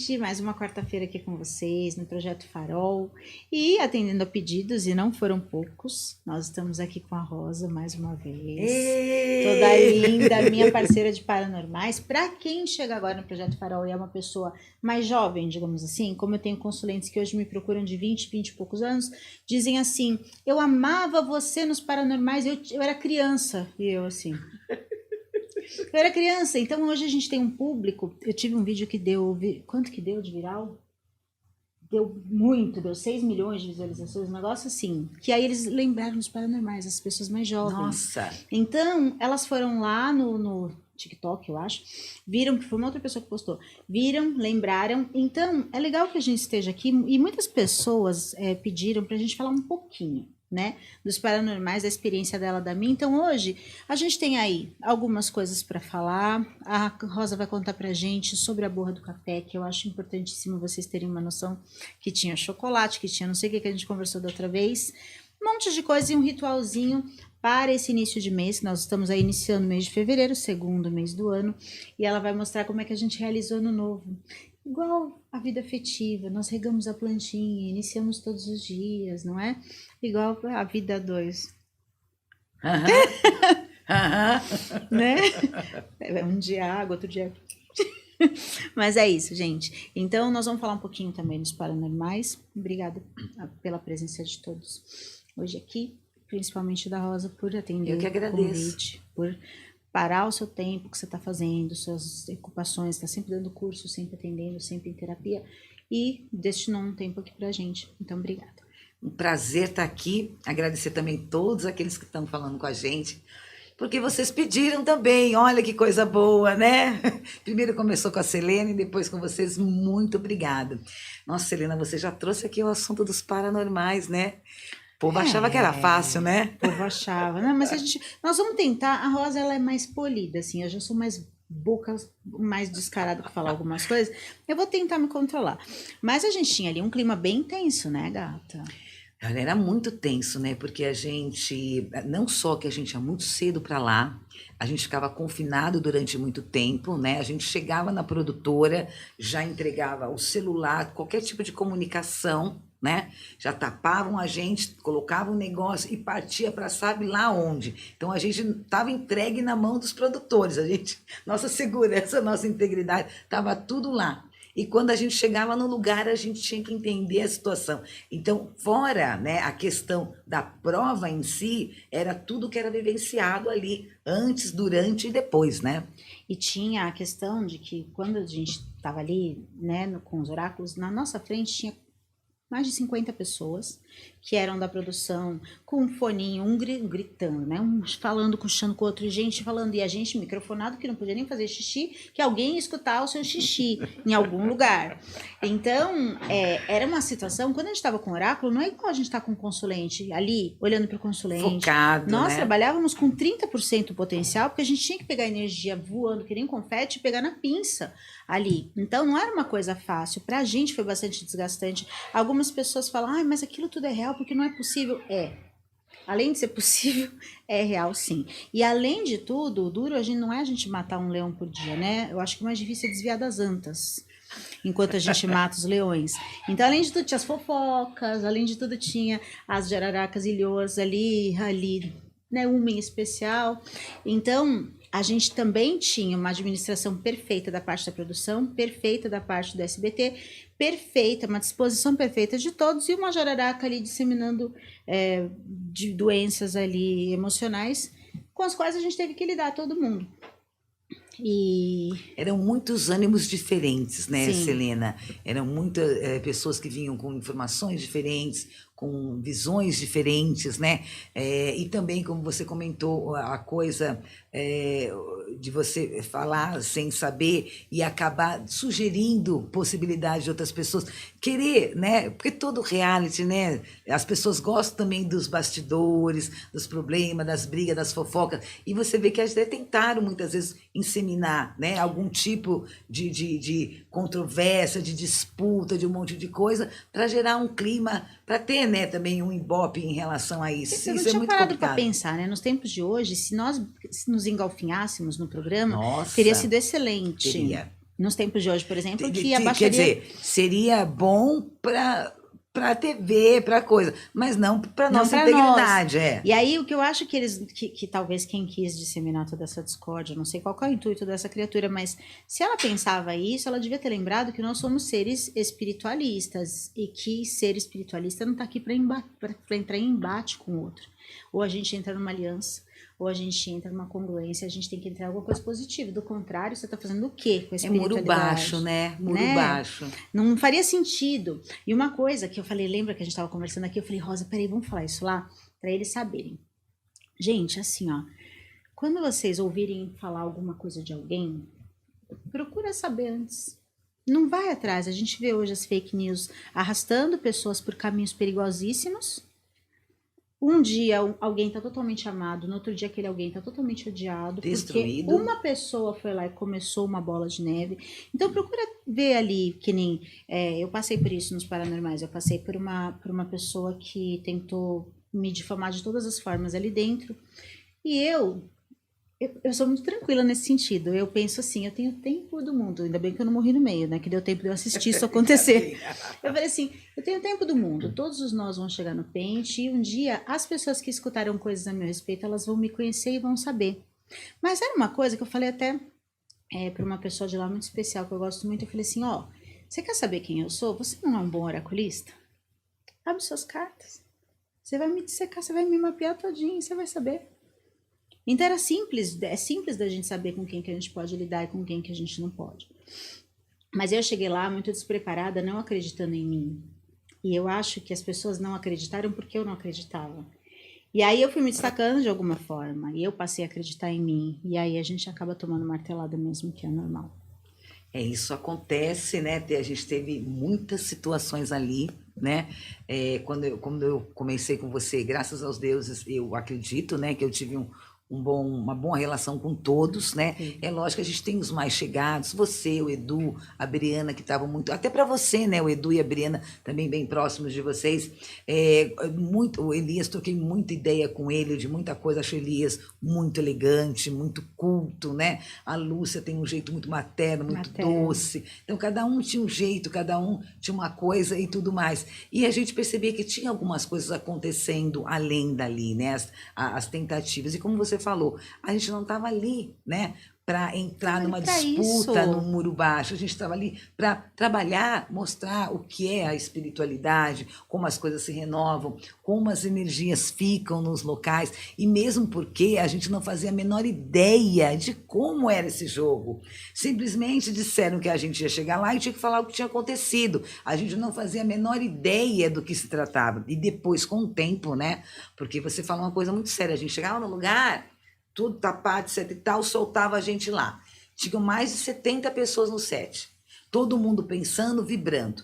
gente, mais uma quarta-feira aqui com vocês no Projeto Farol e atendendo a pedidos, e não foram poucos. Nós estamos aqui com a Rosa mais uma vez, toda linda, minha parceira de paranormais. Para quem chega agora no Projeto Farol e é uma pessoa mais jovem, digamos assim, como eu tenho consulentes que hoje me procuram de 20 e poucos anos, dizem assim: eu amava você nos paranormais, eu era criança. E eu assim... Eu era criança, então hoje a gente tem um público. Eu tive um vídeo que deu... Quanto que deu de viral? Deu muito, deu 6 milhões de visualizações, um negócio assim. Que aí eles lembraram dos paranormais, as pessoas mais jovens. Nossa! Então, elas foram lá no TikTok, eu acho, viram, que foi uma outra pessoa que postou, viram, lembraram. Então, é legal que a gente esteja aqui, e muitas pessoas pediram pra gente falar um pouquinho, né, dos paranormais, da experiência dela, da minha. Então hoje a gente tem aí algumas coisas para falar. A Rosa vai contar pra gente sobre a borra do café, que eu acho importantíssimo vocês terem uma noção, que tinha chocolate, que tinha não sei o que a gente conversou da outra vez, um monte de coisa e um ritualzinho para esse início de mês. Nós estamos aí iniciando o mês de fevereiro, segundo mês do ano, e ela vai mostrar como é que a gente realizou ano novo. Igual a vida afetiva, nós regamos a plantinha, iniciamos todos os dias, não é? Igual a vida dois. Né? Um dia água, outro dia... Mas é isso, gente. Então, nós vamos falar um pouquinho também dos paranormais. Obrigada pela presença de todos hoje aqui, principalmente da Rosa, por atender o convite, por parar o seu tempo que você está fazendo, suas ocupações, está sempre dando curso, sempre atendendo, sempre em terapia, e destinou um tempo aqui pra gente. Então, obrigada. Um prazer estar aqui, agradecer também todos aqueles que estão falando com a gente, porque vocês pediram também, olha que coisa boa, né? Primeiro começou com a Selena e depois com vocês, muito obrigada. Nossa, Selena, você já trouxe aqui o assunto dos paranormais, né? O povo achava que era fácil, né? O povo achava. Não, mas nós vamos tentar. A Rosa, ela é mais polida, assim. Eu já sou mais boca, mais descarada para falar algumas coisas. Eu vou tentar me controlar. Mas a gente tinha ali um clima bem tenso, né, gata? Era muito tenso, né? Porque a gente, não só que a gente ia muito cedo para lá, a gente ficava confinado durante muito tempo, né? A gente chegava na produtora, já entregava o celular, qualquer tipo de comunicação, né? Já tapavam a gente, colocavam um negócio e partia para sabe lá onde. Então a gente estava entregue na mão dos produtores, nossa segurança, nossa integridade, estava tudo lá. E quando a gente chegava no lugar, a gente tinha que entender a situação. Então, fora, né, a questão da prova em si, era tudo que era vivenciado ali, antes, durante e depois, né? E tinha a questão de que quando a gente estava ali, né, com os oráculos, na nossa frente tinha mais de 50 pessoas que eram da produção, com um foninho, um gritando, né? Um falando, puxando com o outro, gente falando, e a gente microfonado que não podia nem fazer xixi, que alguém ia escutar o seu xixi em algum lugar. Então, era uma situação, quando a gente estava com o oráculo, não é igual a gente tá com o consulente ali, olhando para o consulente. Focado, nós né? trabalhávamos com 30% do potencial, porque a gente tinha que pegar energia voando, que nem confete, e pegar na pinça ali. Então, não era uma coisa fácil. Pra gente foi bastante desgastante. Algumas pessoas falam, ai, mas aquilo tudo é real porque não é possível. Além de ser possível, é real sim. E além de tudo, o duro não é a gente matar um leão por dia, né? Eu acho que o mais difícil é desviar das antas, enquanto a gente mata os leões. Então, além de tudo, tinha as fofocas, além de tudo, tinha as jararacas ilhosas ali, né? Uma em especial. Então, a gente também tinha uma administração perfeita da parte da produção, perfeita da parte do SBT, perfeita, uma disposição perfeita de todos e uma jararaca ali disseminando de doenças ali emocionais com as quais a gente teve que lidar, todo mundo. E eram muitos ânimos diferentes, né, Sim. Selena? Eram muitas pessoas que vinham com informações diferentes, com visões diferentes, né? E também, como você comentou, a coisa de você falar sem saber e acabar sugerindo possibilidade de outras pessoas querer, né? Porque todo reality, né? As pessoas gostam também dos bastidores, dos problemas, das brigas, das fofocas. E você vê que até tentaram muitas vezes inseminar, né? Algum tipo de controvérsia, de disputa, de um monte de coisa, para gerar um clima, para ter, né, também um ibope em relação a isso. Eu não Isso é tinha muito parado para complicado. pensar, né? Nos tempos de hoje, se nós nos engalfinhássemos no programa, Nossa, teria sido excelente. teria. nos tempos de hoje, por exemplo, que a Quer baixaria... dizer, seria bom para TV, para coisa, mas não para Não nossa pra integridade, nós. E aí, o que eu acho que eles, que talvez quem quis disseminar toda essa discórdia, não sei qual que é o intuito dessa criatura, mas se ela pensava isso, ela devia ter lembrado que nós somos seres espiritualistas e que ser espiritualista não está aqui para entrar em embate com o outro. Ou a gente entra numa aliança, ou a gente entra numa congruência, a gente tem que entrar em alguma coisa positiva. Do contrário, você está fazendo o quê com a é espiritualidade? muro baixo, né? Muro baixo. Não faria sentido. E uma coisa que eu falei, lembra que a gente estava conversando aqui? Eu falei, Rosa, peraí, vamos falar isso lá? Para eles saberem. Gente, assim, ó, quando vocês ouvirem falar alguma coisa de alguém, procura saber antes. Não vai atrás. A gente vê hoje as fake news arrastando pessoas por caminhos perigosíssimos. Um dia alguém está totalmente amado, no outro dia aquele alguém está totalmente odiado, destruído, porque uma pessoa foi lá e começou uma bola de neve. Então procura ver ali, que nem eu passei por isso nos paranormais, eu passei por uma pessoa que tentou me difamar de todas as formas ali dentro, e eu sou muito tranquila nesse sentido. Eu penso assim, eu tenho tempo do mundo. Ainda bem que eu não morri no meio, né? Que deu tempo de eu assistir isso acontecer. Eu falei assim, eu tenho tempo do mundo. Todos os nós vão chegar no pente. E um dia, as pessoas que escutaram coisas a meu respeito, elas vão me conhecer e vão saber. Mas era uma coisa que eu falei até para uma pessoa de lá muito especial, que eu gosto muito. Eu falei assim, ó, você quer saber quem eu sou? Você não é um bom oraculista? Abre suas cartas. Você vai me dissecar, você vai me mapear todinho, você vai saber. Então era simples, é simples da gente saber com quem que a gente pode lidar e com quem que a gente não pode. Mas eu cheguei lá muito despreparada, não acreditando em mim. E eu acho que as pessoas não acreditaram porque eu não acreditava. E aí eu fui me destacando de alguma forma, e eu passei a acreditar em mim. E aí a gente acaba tomando martelada mesmo, que é normal. Isso acontece, né? A gente teve muitas situações ali, né? Quando eu comecei com você, graças aos deuses, eu acredito, né, que eu tive uma boa relação com todos, né? Sim. É lógico que a gente tem os mais chegados, você, o Edu, a Briana, que estavam muito, até para você, né? O Edu e a Briana também bem próximos de vocês. O Elias, troquei muita ideia com ele de muita coisa, acho o Elias muito elegante, muito culto, né? A Lúcia tem um jeito muito materno, muito doce. Então, cada um tinha um jeito, cada um tinha uma coisa e tudo mais. E a gente percebia que tinha algumas coisas acontecendo além dali, né? As tentativas. E como você falou, a gente não estava ali, né, para entrar numa disputa no muro baixo. A gente estava ali para trabalhar, mostrar o que é a espiritualidade, como as coisas se renovam, como as energias ficam nos locais, e mesmo porque a gente não fazia a menor ideia de como era esse jogo. Simplesmente disseram que a gente ia chegar lá e tinha que falar o que tinha acontecido. A gente não fazia a menor ideia do que se tratava. E depois, com o tempo, né, porque você falou uma coisa muito séria, a gente chegava no lugar, tudo tapado, etc e tal, soltava a gente lá. Tinham mais de 70 pessoas no set. Todo mundo pensando, vibrando.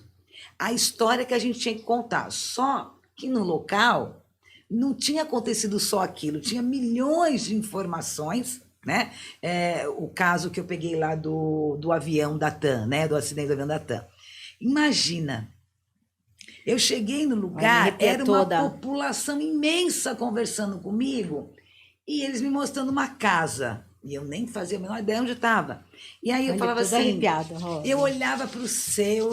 A história que a gente tinha que contar. Só que no local não tinha acontecido só aquilo, tinha milhões de informações, né? O caso que eu peguei lá do avião da TAM, né? Do acidente do avião da TAM. Imagina, eu cheguei no lugar, era uma população imensa conversando comigo, e eles me mostrando uma casa. E eu nem fazia a menor ideia onde estava. E aí eu falava assim, arrepiada, eu olhava para o céu,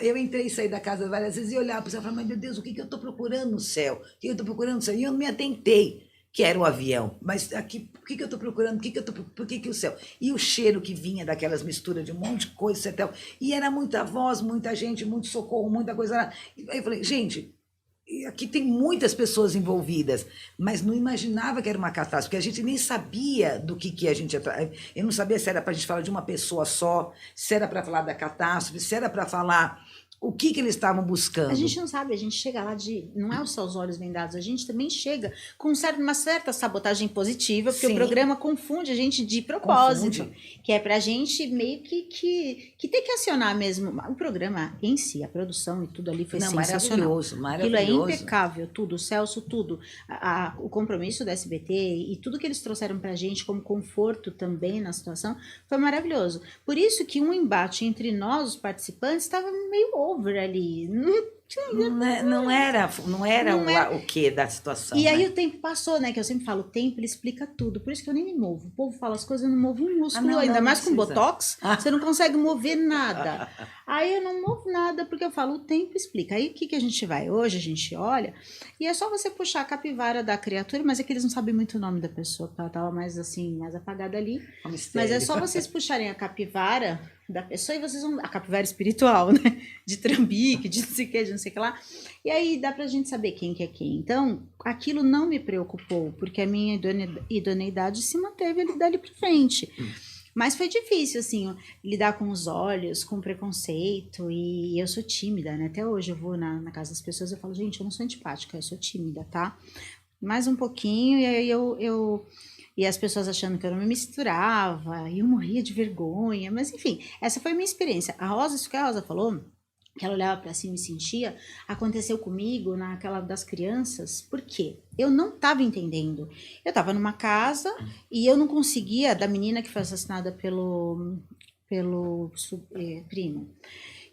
eu entrei e saí da casa várias vezes e olhava para o céu e falava, meu Deus, o que eu estou procurando no céu? O que eu estou procurando no céu? E eu não me atentei que era o avião. Mas aqui, o que eu estou procurando? Por que o céu? E o cheiro que vinha daquelas misturas de um monte de coisa, etc. E era muita voz, muita gente, muito socorro, muita coisa lá. E aí eu falei, gente, aqui tem muitas pessoas envolvidas, mas não imaginava que era uma catástrofe, porque a gente nem sabia do que a gente ia... Eu não sabia se era para a gente falar de uma pessoa só, se era para falar da catástrofe, se era para falar o que eles estavam buscando. A gente não sabe, a gente chega lá não é só os olhos vendados, a gente também chega com uma certa sabotagem positiva, porque o programa confunde a gente de propósito, que é pra gente meio que ter que acionar mesmo. O programa em si, a produção e tudo ali foi sensacional. Maravilhoso. Aquilo é impecável, tudo, o Celso, tudo. O compromisso do SBT e tudo que eles trouxeram pra gente como conforto também na situação foi maravilhoso. Por isso que um embate entre nós, os participantes, estava meio over ali. Não era Não é. o que da situação. E aí né? o tempo passou, né? Que eu sempre falo, o tempo ele explica tudo. Por isso que eu nem me movo. O povo fala as coisas, eu não movo um músculo não, ainda. não Mais com precisa. botox, você não consegue mover nada. Aí eu não movo nada, porque eu falo, o tempo explica. Aí o que a gente vai? Hoje a gente olha, e é só você puxar a capivara da criatura, mas é que eles não sabem muito o nome da pessoa, porque ela tava mais assim, mais apagada ali. Um Mas mistério. é só vocês puxarem a capivara da pessoa e vocês vão. A capivara espiritual, né? De trambique, de não sei o que, de não sei o que lá. E aí dá pra gente saber quem que é quem. Então, aquilo não me preocupou, porque a minha idoneidade se manteve ali dali pra frente. Mas foi difícil, assim, lidar com os olhos, com preconceito, e eu sou tímida, né? Até hoje eu vou na casa das pessoas e falo, gente, eu não sou antipática, eu sou tímida, tá? Mais um pouquinho, e aí e as pessoas achando que eu não me misturava, e eu morria de vergonha, mas enfim, essa foi a minha experiência. A Rosa, isso que a Rosa falou, que ela olhava para cima e sentia, aconteceu comigo naquela das crianças, por quê? Eu não estava entendendo. Eu estava numa casa e eu não conseguia, da menina que foi assassinada pelo primo,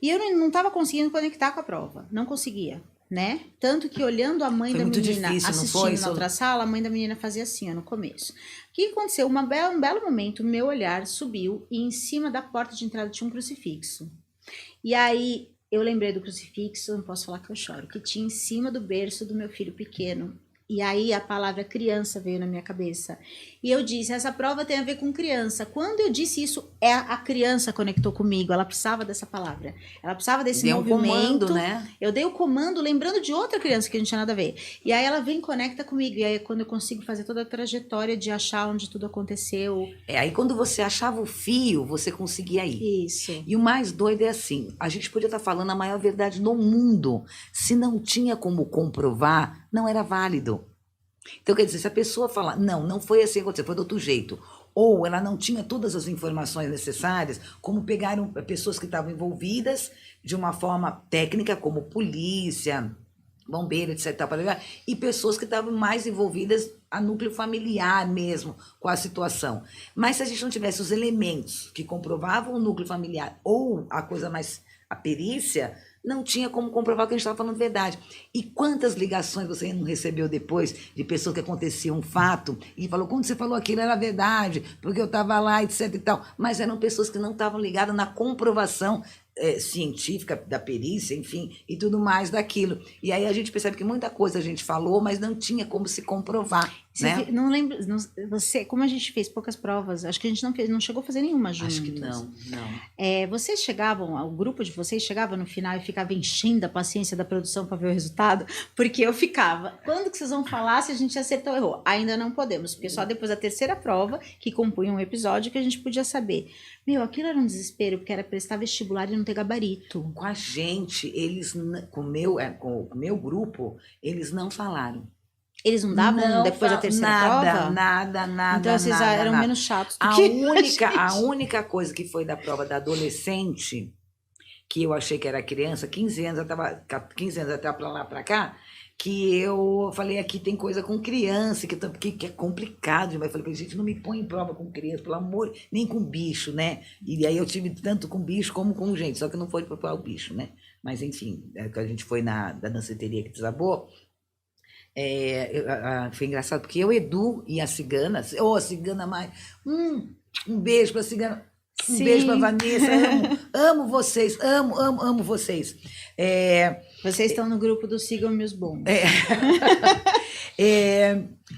e eu não estava conseguindo conectar com a prova, não conseguia, né? Tanto que olhando a mãe Foi da muito menina difícil, não assistindo foi? na outra sala, a mãe da menina fazia assim, ó, no começo. O que aconteceu? Um belo momento, meu olhar subiu e em cima da porta de entrada tinha um crucifixo. E aí eu lembrei do crucifixo, não posso falar que eu choro, que tinha em cima do berço do meu filho pequeno. E aí a palavra criança veio na minha cabeça. E eu disse, essa prova tem a ver com criança. Quando eu disse isso, a criança conectou comigo. Ela precisava dessa palavra. Ela precisava desse Deu um movimento. comando, né? Eu dei o comando lembrando de outra criança que não tinha nada a ver. E aí ela vem e conecta comigo. E aí quando eu consigo fazer toda a trajetória de achar onde tudo aconteceu. Aí quando você achava o fio, você conseguia ir. Isso. E o mais doido é assim, a gente podia estar falando a maior verdade no mundo. Se não tinha como comprovar, não era válido. Então, quer dizer, se a pessoa falar, não foi assim que aconteceu, foi de outro jeito, ou ela não tinha todas as informações necessárias, como pegaram pessoas que estavam envolvidas de uma forma técnica, como polícia, bombeiro, etc. E pessoas que estavam mais envolvidas a núcleo familiar mesmo com a situação. Mas se a gente não tivesse os elementos que comprovavam o núcleo familiar ou a coisa mais, a perícia, não tinha como comprovar que a gente estava falando verdade. E quantas ligações você não recebeu depois de pessoas que acontecia um fato e falou, quando você falou aquilo era verdade, porque eu estava lá, etc e tal. Mas eram pessoas que não estavam ligadas na comprovação científica da perícia, enfim, e tudo mais daquilo. E aí a gente percebe que muita coisa a gente falou, mas não tinha como se comprovar, né? Não lembro, você, como a gente fez poucas provas, acho que a gente não chegou a fazer nenhuma juntos. Acho que não. Vocês chegavam, o grupo de vocês chegava no final e ficava enchendo a paciência da produção para ver o resultado? Porque eu ficava, quando que vocês vão falar se a gente acertou ou errou? Ainda não podemos, porque só depois da terceira prova, que compunha um episódio, que a gente podia saber. Meu, aquilo era um desespero, porque era prestar vestibular e não ter gabarito. Com a gente, com o meu grupo, eles não falaram. Eles não davam depois da terceira prova? Nada. Então vocês eram menos chatos do A única coisa que foi da prova da adolescente, que eu achei que era criança, 15 anos, eu estava 15 anos até para lá para cá, que eu falei, aqui tem coisa com criança, que é complicado. Mas eu falei, gente, não me põe em prova com criança, pelo amor, nem com bicho, né? E aí eu tive tanto com bicho como com gente, só que não foi para o bicho, né? Mas enfim, a gente foi da danceteria que desabou. Foi engraçado, porque eu, Edu e a cigana, a cigana mais, um beijo para a cigana, um beijo para a Vanessa, amo vocês, amo vocês. Vocês estão no grupo do Sigam-me os Bons.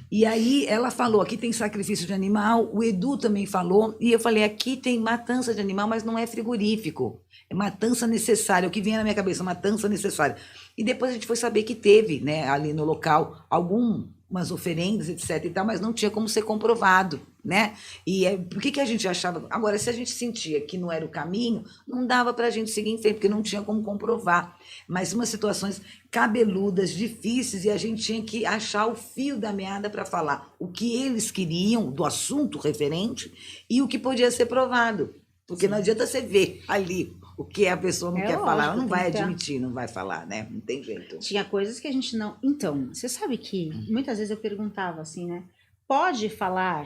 E aí ela falou, aqui tem sacrifício de animal, o Edu também falou, e eu falei, aqui tem matança de animal, mas não é frigorífico, é matança necessária, o que vinha na minha cabeça, matança necessária. E depois a gente foi saber que teve, né, ali no local, algumas oferendas, etc e tal, mas não tinha como ser comprovado, né? E por que a gente achava... Agora, se a gente sentia que não era o caminho, não dava para a gente seguir em frente, porque não tinha como comprovar. Mas umas situações cabeludas, difíceis, e a gente tinha que achar o fio da meada para falar o que eles queriam do assunto referente e o que podia ser provado. Porque não adianta você ver ali o que a pessoa não quer falar, ela não vai admitir, não vai falar, né? Não tem jeito. Tinha coisas que a gente não... Então, você sabe que muitas vezes eu perguntava assim, né? Pode falar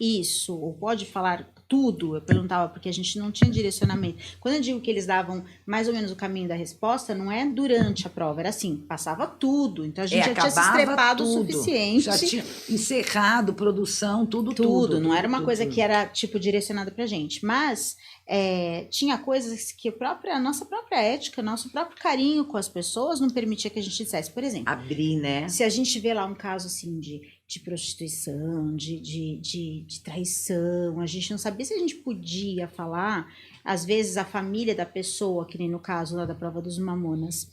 isso, ou pode falar tudo? Eu perguntava, porque a gente não tinha direcionamento. Quando eu digo que eles davam mais ou menos o caminho da resposta, não é durante a prova, era assim, passava tudo. Então a gente já tinha se estrepado o suficiente. Já tinha encerrado, produção, tudo. Não era uma coisa que era, tipo, direcionada pra gente. Mas tinha coisas que a nossa própria ética, nosso próprio carinho com as pessoas não permitia que a gente dissesse. Por exemplo, abrir, né? Se a gente vê lá um caso assim de prostituição, de traição, a gente não sabia se a gente podia falar. Às vezes a família da pessoa, que nem no caso lá da prova dos Mamonas,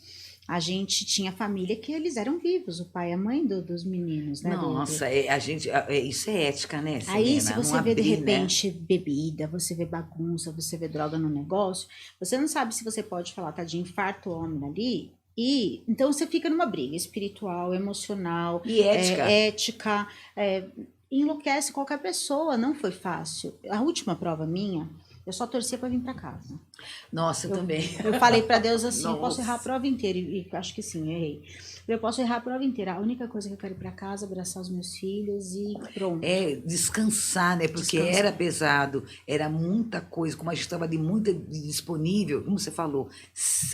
a gente tinha família que eles eram vivos, o pai e a mãe dos meninos, né? Nossa, isso é ética, né, Selena? Aí, se você vê, de abrir, repente, bebida, você vê bagunça, você vê droga no negócio, você não sabe se você pode falar, tá de infarto homem ali. E então você fica numa briga espiritual, emocional, e ética, enlouquece qualquer pessoa. Não foi fácil. A última prova minha, eu só torcia para vir para casa. Nossa, eu também. Eu falei para Deus assim, Nossa. eu posso errar a prova inteira, e acho que sim, errei. Eu posso errar a prova inteira. A única coisa que eu quero ir para casa, abraçar os meus filhos e pronto. Descansar, né? Porque era pesado, era muita coisa, como a gente estava de muito disponível, como você falou,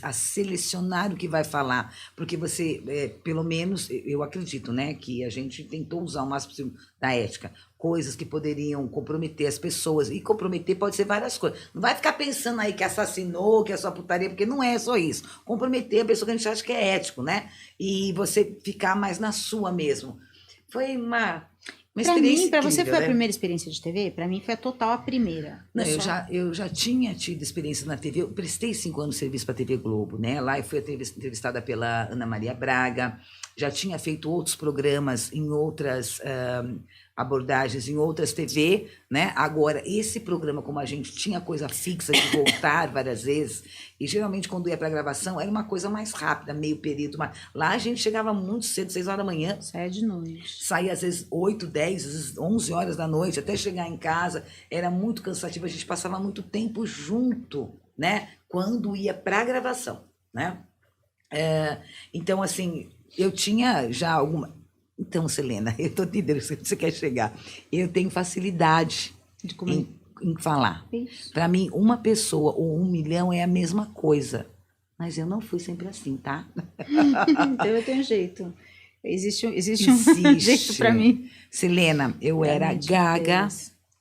a selecionar o que vai falar, porque você, pelo menos, eu acredito, né, que a gente tentou usar o máximo possível da ética, coisas que poderiam comprometer as pessoas, e comprometer pode ser várias coisas. Não vai ficar pensando aí que assassinou, que é só putaria, porque não é só isso. Comprometer a pessoa que a gente acha que é ético, né? E você ficar mais na sua mesmo. Foi uma experiência Para você incrível, foi né? a primeira experiência de TV? Para mim foi a total a primeira. Não, eu já tinha tido experiência na TV, eu prestei 5 anos de serviço para a TV Globo, né? Lá eu fui entrevistada pela Ana Maria Braga, já tinha feito outros programas em outras abordagens, em outras TV, né? Agora, esse programa, como a gente tinha coisa fixa de voltar várias vezes, e geralmente quando ia para gravação era uma coisa mais rápida, meio período, mas lá a gente chegava muito cedo, 6 horas da manhã. Saía de noite. Saía às vezes 8, 10, às vezes 11 horas da noite, até chegar em casa, era muito cansativo, a gente passava muito tempo junto, né? Quando ia para a gravação, né? Então, assim, eu tinha já alguma... Então, Selena, eu estou entendendo onde você quer chegar. Eu tenho facilidade em falar. Para mim, uma pessoa ou 1 milhão é a mesma coisa. Mas eu não fui sempre assim, tá? Então eu tenho jeito. Existe um jeito para mim. Selena, eu era gaga,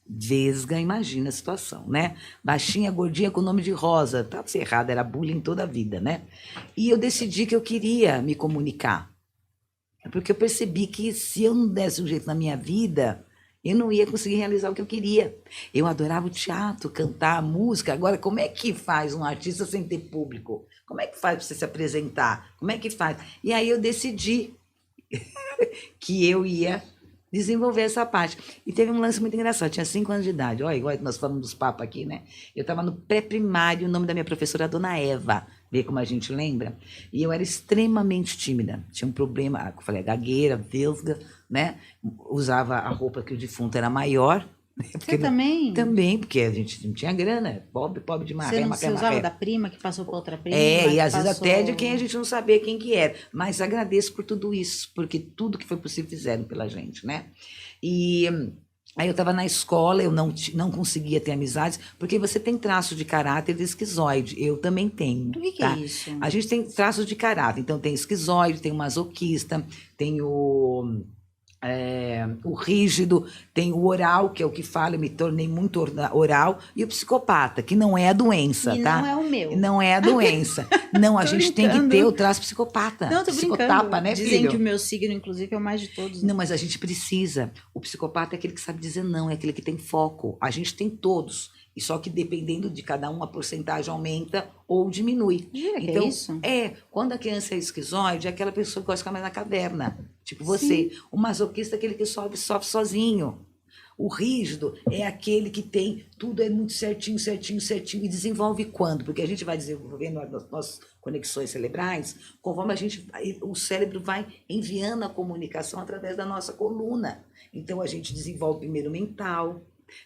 vesga, imagina a situação, né? Baixinha, gordinha, com o nome de Rosa. Tá errado, era bullying toda a vida, né? E eu decidi que eu queria me comunicar. Porque eu percebi que se eu não desse um jeito na minha vida, eu não ia conseguir realizar o que eu queria. Eu adorava o teatro, cantar, música. Agora, como é que faz um artista sem ter público? Como é que faz para você se apresentar? Como é que faz? E aí eu decidi que eu ia desenvolver essa parte. E teve um lance muito engraçado. Eu tinha 5 anos de idade. Olha, igual nós falamos dos papos aqui, né? Eu estava no pré-primário, o nome da minha professora era Dona Eva. Vê como a gente lembra? E eu era extremamente tímida. Tinha um problema, eu falei, gagueira, vesga, né? Usava a roupa que o defunto era maior. Você também? Também, porque a gente não tinha grana, pobre de maré. Você usava da prima que passou para outra prima? E às vezes até de quem a gente não sabia quem que era. Mas agradeço por tudo isso, porque tudo que foi possível fizeram pela gente, né? E aí eu estava na escola, eu não conseguia ter amizades, porque você tem traço de caráter de esquizoide. Eu também tenho. O que é isso? A gente tem traços de caráter. Então tem esquizoide, tem o masoquista, tem o rígido, tem o oral, que é o que fala, eu me tornei muito oral, e o psicopata, que não é a doença, e tá? Não é o meu. Não é a doença. Não, a gente tem que ter o traço psicopata. Não, tô Psicotapa, brincando. né, Dizem filho? que o meu signo, inclusive, é o mais de todos. Né? Não, mas a gente precisa. O psicopata é aquele que sabe dizer não, é aquele que tem foco. A gente tem todos. E só que dependendo de cada um, a porcentagem aumenta ou diminui. Então, é isso? Quando a criança é esquizoide, é aquela pessoa que gosta de ficar mais na caverna. Tipo você. Sim. O masoquista é aquele que sofre sozinho. O rígido é aquele que tem tudo é muito certinho e desenvolve quando? Porque a gente vai desenvolvendo as nossas conexões cerebrais, conforme o cérebro vai enviando a comunicação através da nossa coluna. Então a gente desenvolve primeiro mental,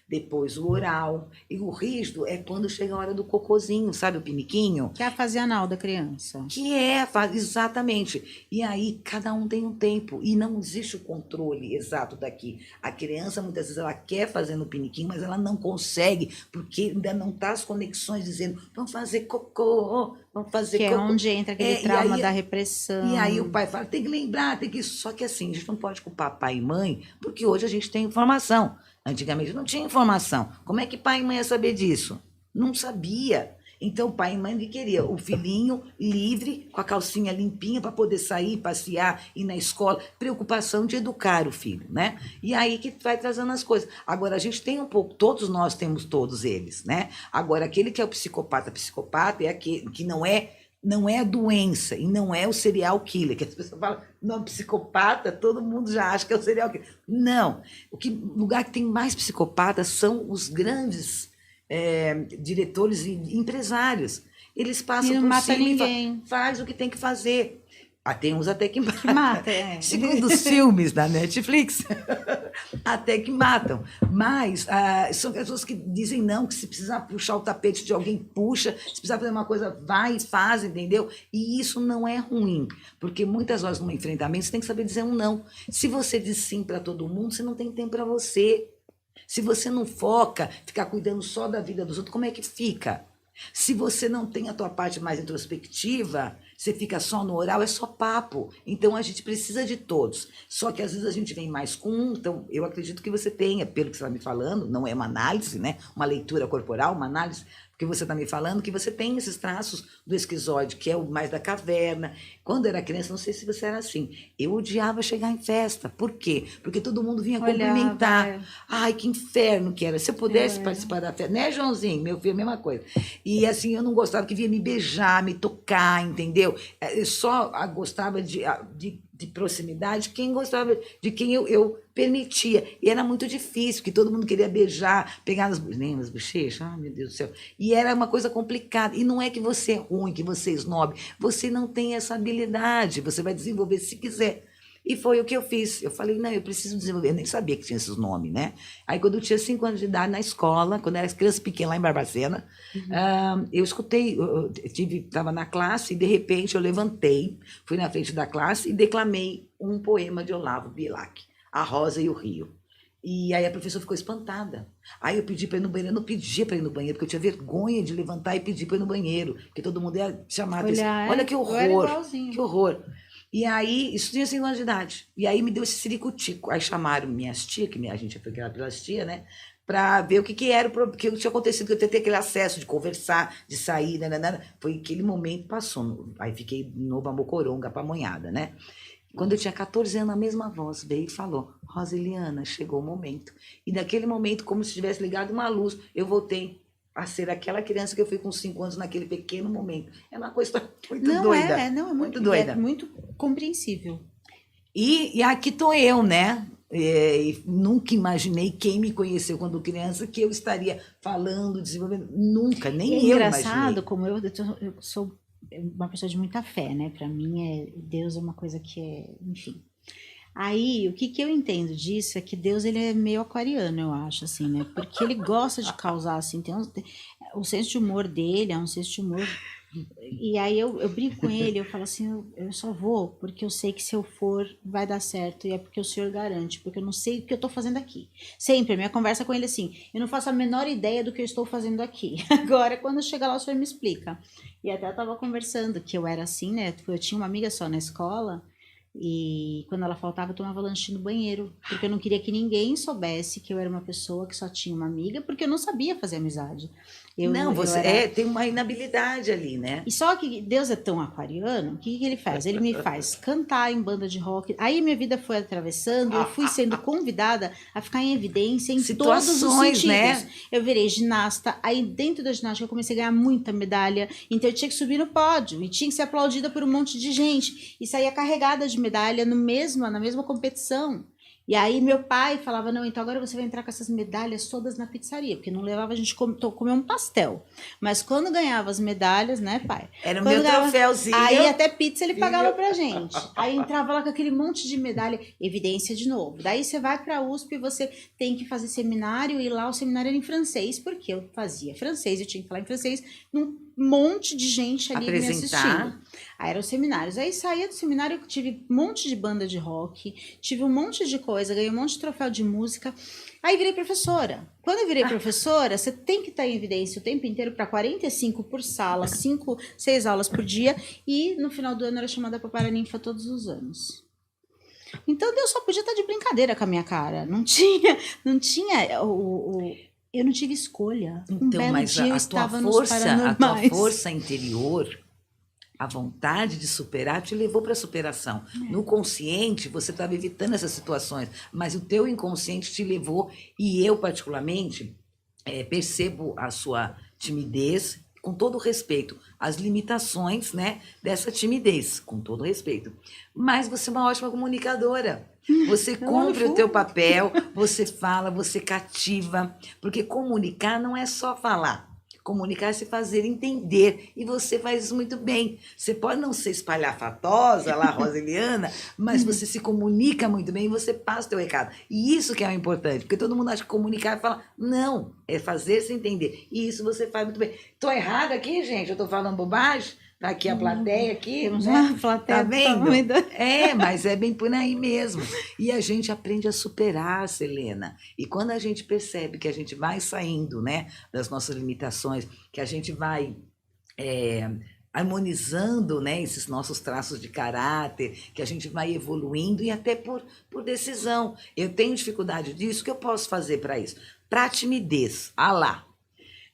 depois o oral, e o rígido é quando chega a hora do cocôzinho, sabe o piniquinho? Que é a fase anal da criança. Que é, exatamente. E aí cada um tem um tempo e não existe o controle exato daqui. A criança muitas vezes ela quer fazer no piniquinho, mas ela não consegue, porque ainda não tá as conexões dizendo, vamos fazer cocô, vamos fazer Que é cocô. onde entra aquele trauma da repressão. E aí o pai fala, tem que lembrar, tem que... Só que assim, a gente não pode culpar pai e mãe, porque hoje a gente tem informação. Antigamente não tinha informação. Como é que pai e mãe ia saber disso? Não sabia. Então, o pai e mãe que queria o filhinho livre, com a calcinha limpinha para poder sair, passear, ir na escola. Preocupação de educar o filho, né? E aí que vai trazendo as coisas. Agora, a gente tem um pouco, todos nós temos todos eles, né? Agora, aquele que é o psicopata é aquele que não é a doença e não é o serial killer, que as pessoas falam, não, psicopata, todo mundo já acha que é o serial killer. Não. O lugar que tem mais psicopatas são os grandes diretores e empresários. Eles passam não por mata cima ninguém. e faz o que tem que fazer. Tem uns até que matam. Que mata, Segundo os filmes da Netflix, até que matam. Mas são pessoas que dizem não, que se precisar puxar o tapete de alguém, puxa. Se precisar fazer uma coisa, vai e faz, entendeu? E isso não é ruim, porque muitas vezes num enfrentamento você tem que saber dizer um não. Se você diz sim para todo mundo, você não tem tempo para você. Se você não foca, ficar cuidando só da vida dos outros, como é que fica? Se você não tem a tua parte mais introspectiva, você fica só no oral, é só papo. Então, a gente precisa de todos. Só que, às vezes, a gente vem mais com um. Então, eu acredito que você tenha, pelo que você está me falando, não é uma análise, né? Uma leitura corporal, uma análise que você está me falando, que você tem esses traços do esquizoide, que é o mais da caverna. Quando eu era criança, não sei se você era assim, eu odiava chegar em festa. Por quê? Porque todo mundo vinha cumprimentar. Ai, que inferno que era. Se eu pudesse participar da festa, né, Joãozinho? Meu filho, a mesma coisa. E assim, eu não gostava que vinha me beijar, me tocar, entendeu? Eu só gostava de proximidade, quem gostava de quem eu permitia. E era muito difícil, porque todo mundo queria beijar, pegar nas bochechas, ai meu Deus do céu. E era uma coisa complicada. E não é que você é ruim, que você é snob, você não tem essa habilidade, você vai desenvolver se quiser. E foi o que eu fiz. Eu falei, não, eu preciso desenvolver. Eu nem sabia que tinha esses nomes, né? Aí, quando eu tinha 5 anos de idade, na escola, quando eu era criança pequena, lá em Barbacena, eu escutei, estava na classe e, de repente, eu levantei, fui na frente da classe e declamei um poema de Olavo Bilac, A Rosa e o Rio. E aí a professora ficou espantada. Aí eu pedi para ir no banheiro. Eu não pedia para ir no banheiro, porque eu tinha vergonha de levantar e pedir para ir no banheiro, porque todo mundo ia chamar a atenção. Olha que horror, que horror. E aí, isso tinha 5 anos de idade. E aí me deu esse ciricutico. Aí chamaram minhas tias, que a gente foi criada pelas tias, né? Para ver o que era, o que tinha acontecido, que eu ia ter aquele acesso de conversar, de sair, nananana. Foi aquele momento que passou. Aí fiquei nova mocoronga, pamonhada, né? Quando eu tinha 14 anos, a mesma voz veio e falou, Roseliana, chegou o momento. E naquele momento, como se tivesse ligado uma luz, eu voltei a ser aquela criança que eu fui com 5 anos naquele pequeno momento. É uma coisa muito doida. É muito doida. É muito compreensível. E aqui estou eu, né? Nunca imaginei, quem me conheceu quando criança, que eu estaria falando, desenvolvendo. Nunca, nem eu imaginei. É engraçado como eu sou uma pessoa de muita fé, né? Para mim, Deus é uma coisa que enfim. Aí, o que eu entendo disso é que Deus, ele é meio aquariano, eu acho, assim, né? Porque ele gosta de causar, assim, o senso de humor dele é um senso de humor. E aí eu brinco com ele, eu falo assim, eu só vou porque eu sei que se eu for vai dar certo, e é porque o senhor garante, porque eu não sei o que eu tô fazendo aqui. Sempre, minha conversa com ele assim, eu não faço a menor ideia do que eu estou fazendo aqui. Agora, quando chegar lá, o senhor me explica. E até eu tava conversando que eu era assim, né? Eu tinha uma amiga só na escola, e quando ela faltava, eu tomava lanche no banheiro, porque eu não queria que ninguém soubesse que eu era uma pessoa que só tinha uma amiga, porque eu não sabia fazer amizade. Tem uma inabilidade ali, né? E só que Deus é tão aquariano, o que ele faz? Ele me faz cantar em banda de rock. Aí minha vida foi atravessando, eu fui sendo convidada a ficar em evidência em todos os sentidos. Né? Eu virei ginasta, aí dentro da ginástica eu comecei a ganhar muita medalha, então eu tinha que subir no pódio, e tinha que ser aplaudida por um monte de gente, e saía carregada de medalha na mesma competição. E aí meu pai falava, não, então agora você vai entrar com essas medalhas todas na pizzaria, porque não levava a gente comer um pastel. Mas quando ganhava as medalhas, né, pai? Era o Quando meu ganhava, troféuzinho. aí até pizza ele pagava pra gente. Aí entrava lá com aquele monte de medalha, evidência de novo. Daí você vai pra USP e você tem que fazer seminário, e lá o seminário era em francês, porque eu fazia francês, eu tinha que falar em francês, num monte de gente ali me assistindo. Aí eram os seminários. Aí saía do seminário, eu tive um monte de banda de rock, tive um monte de coisa, ganhei um monte de troféu de música. Aí virei professora. Quando eu virei professora, você tem que estar em evidência o tempo inteiro para 45 por sala, 5, 6 aulas por dia, e no final do ano era chamada para Paraninfa todos os anos. Então eu só podia estar de brincadeira com a minha cara. Não tinha eu não tive escolha. Então, mas dia eu a estava tua nos força, a paranormais. tua força interior, a vontade de superar te levou para a superação. No consciente, você estava evitando essas situações, mas o teu inconsciente te levou, e eu particularmente percebo a sua timidez, com todo respeito, as limitações, né, dessa timidez, com todo respeito. Mas você é uma ótima comunicadora. Você cumpre o teu papel, você fala, você cativa, porque comunicar não é só falar. Comunicar é se fazer entender, e você faz isso muito bem. Você pode não ser espalhafatosa, lá, Roseliana, mas você se comunica muito bem e você passa o teu recado. E isso que é o importante, porque todo mundo acha que comunicar é falar, não, é fazer se entender. E isso você faz muito bem. Estou errada aqui, gente? Eu estou falando bobagem? Tá aqui a plateia aqui, Temos né? uma plateia Tá vendo? doida. Mas é bem por aí mesmo. E a gente aprende a superar, Selena. E quando a gente percebe que a gente vai saindo, né, das nossas limitações, que a gente vai harmonizando, né, esses nossos traços de caráter, que a gente vai evoluindo, e até por decisão. Eu tenho dificuldade disso, o que eu posso fazer para isso? Para timidez, lá.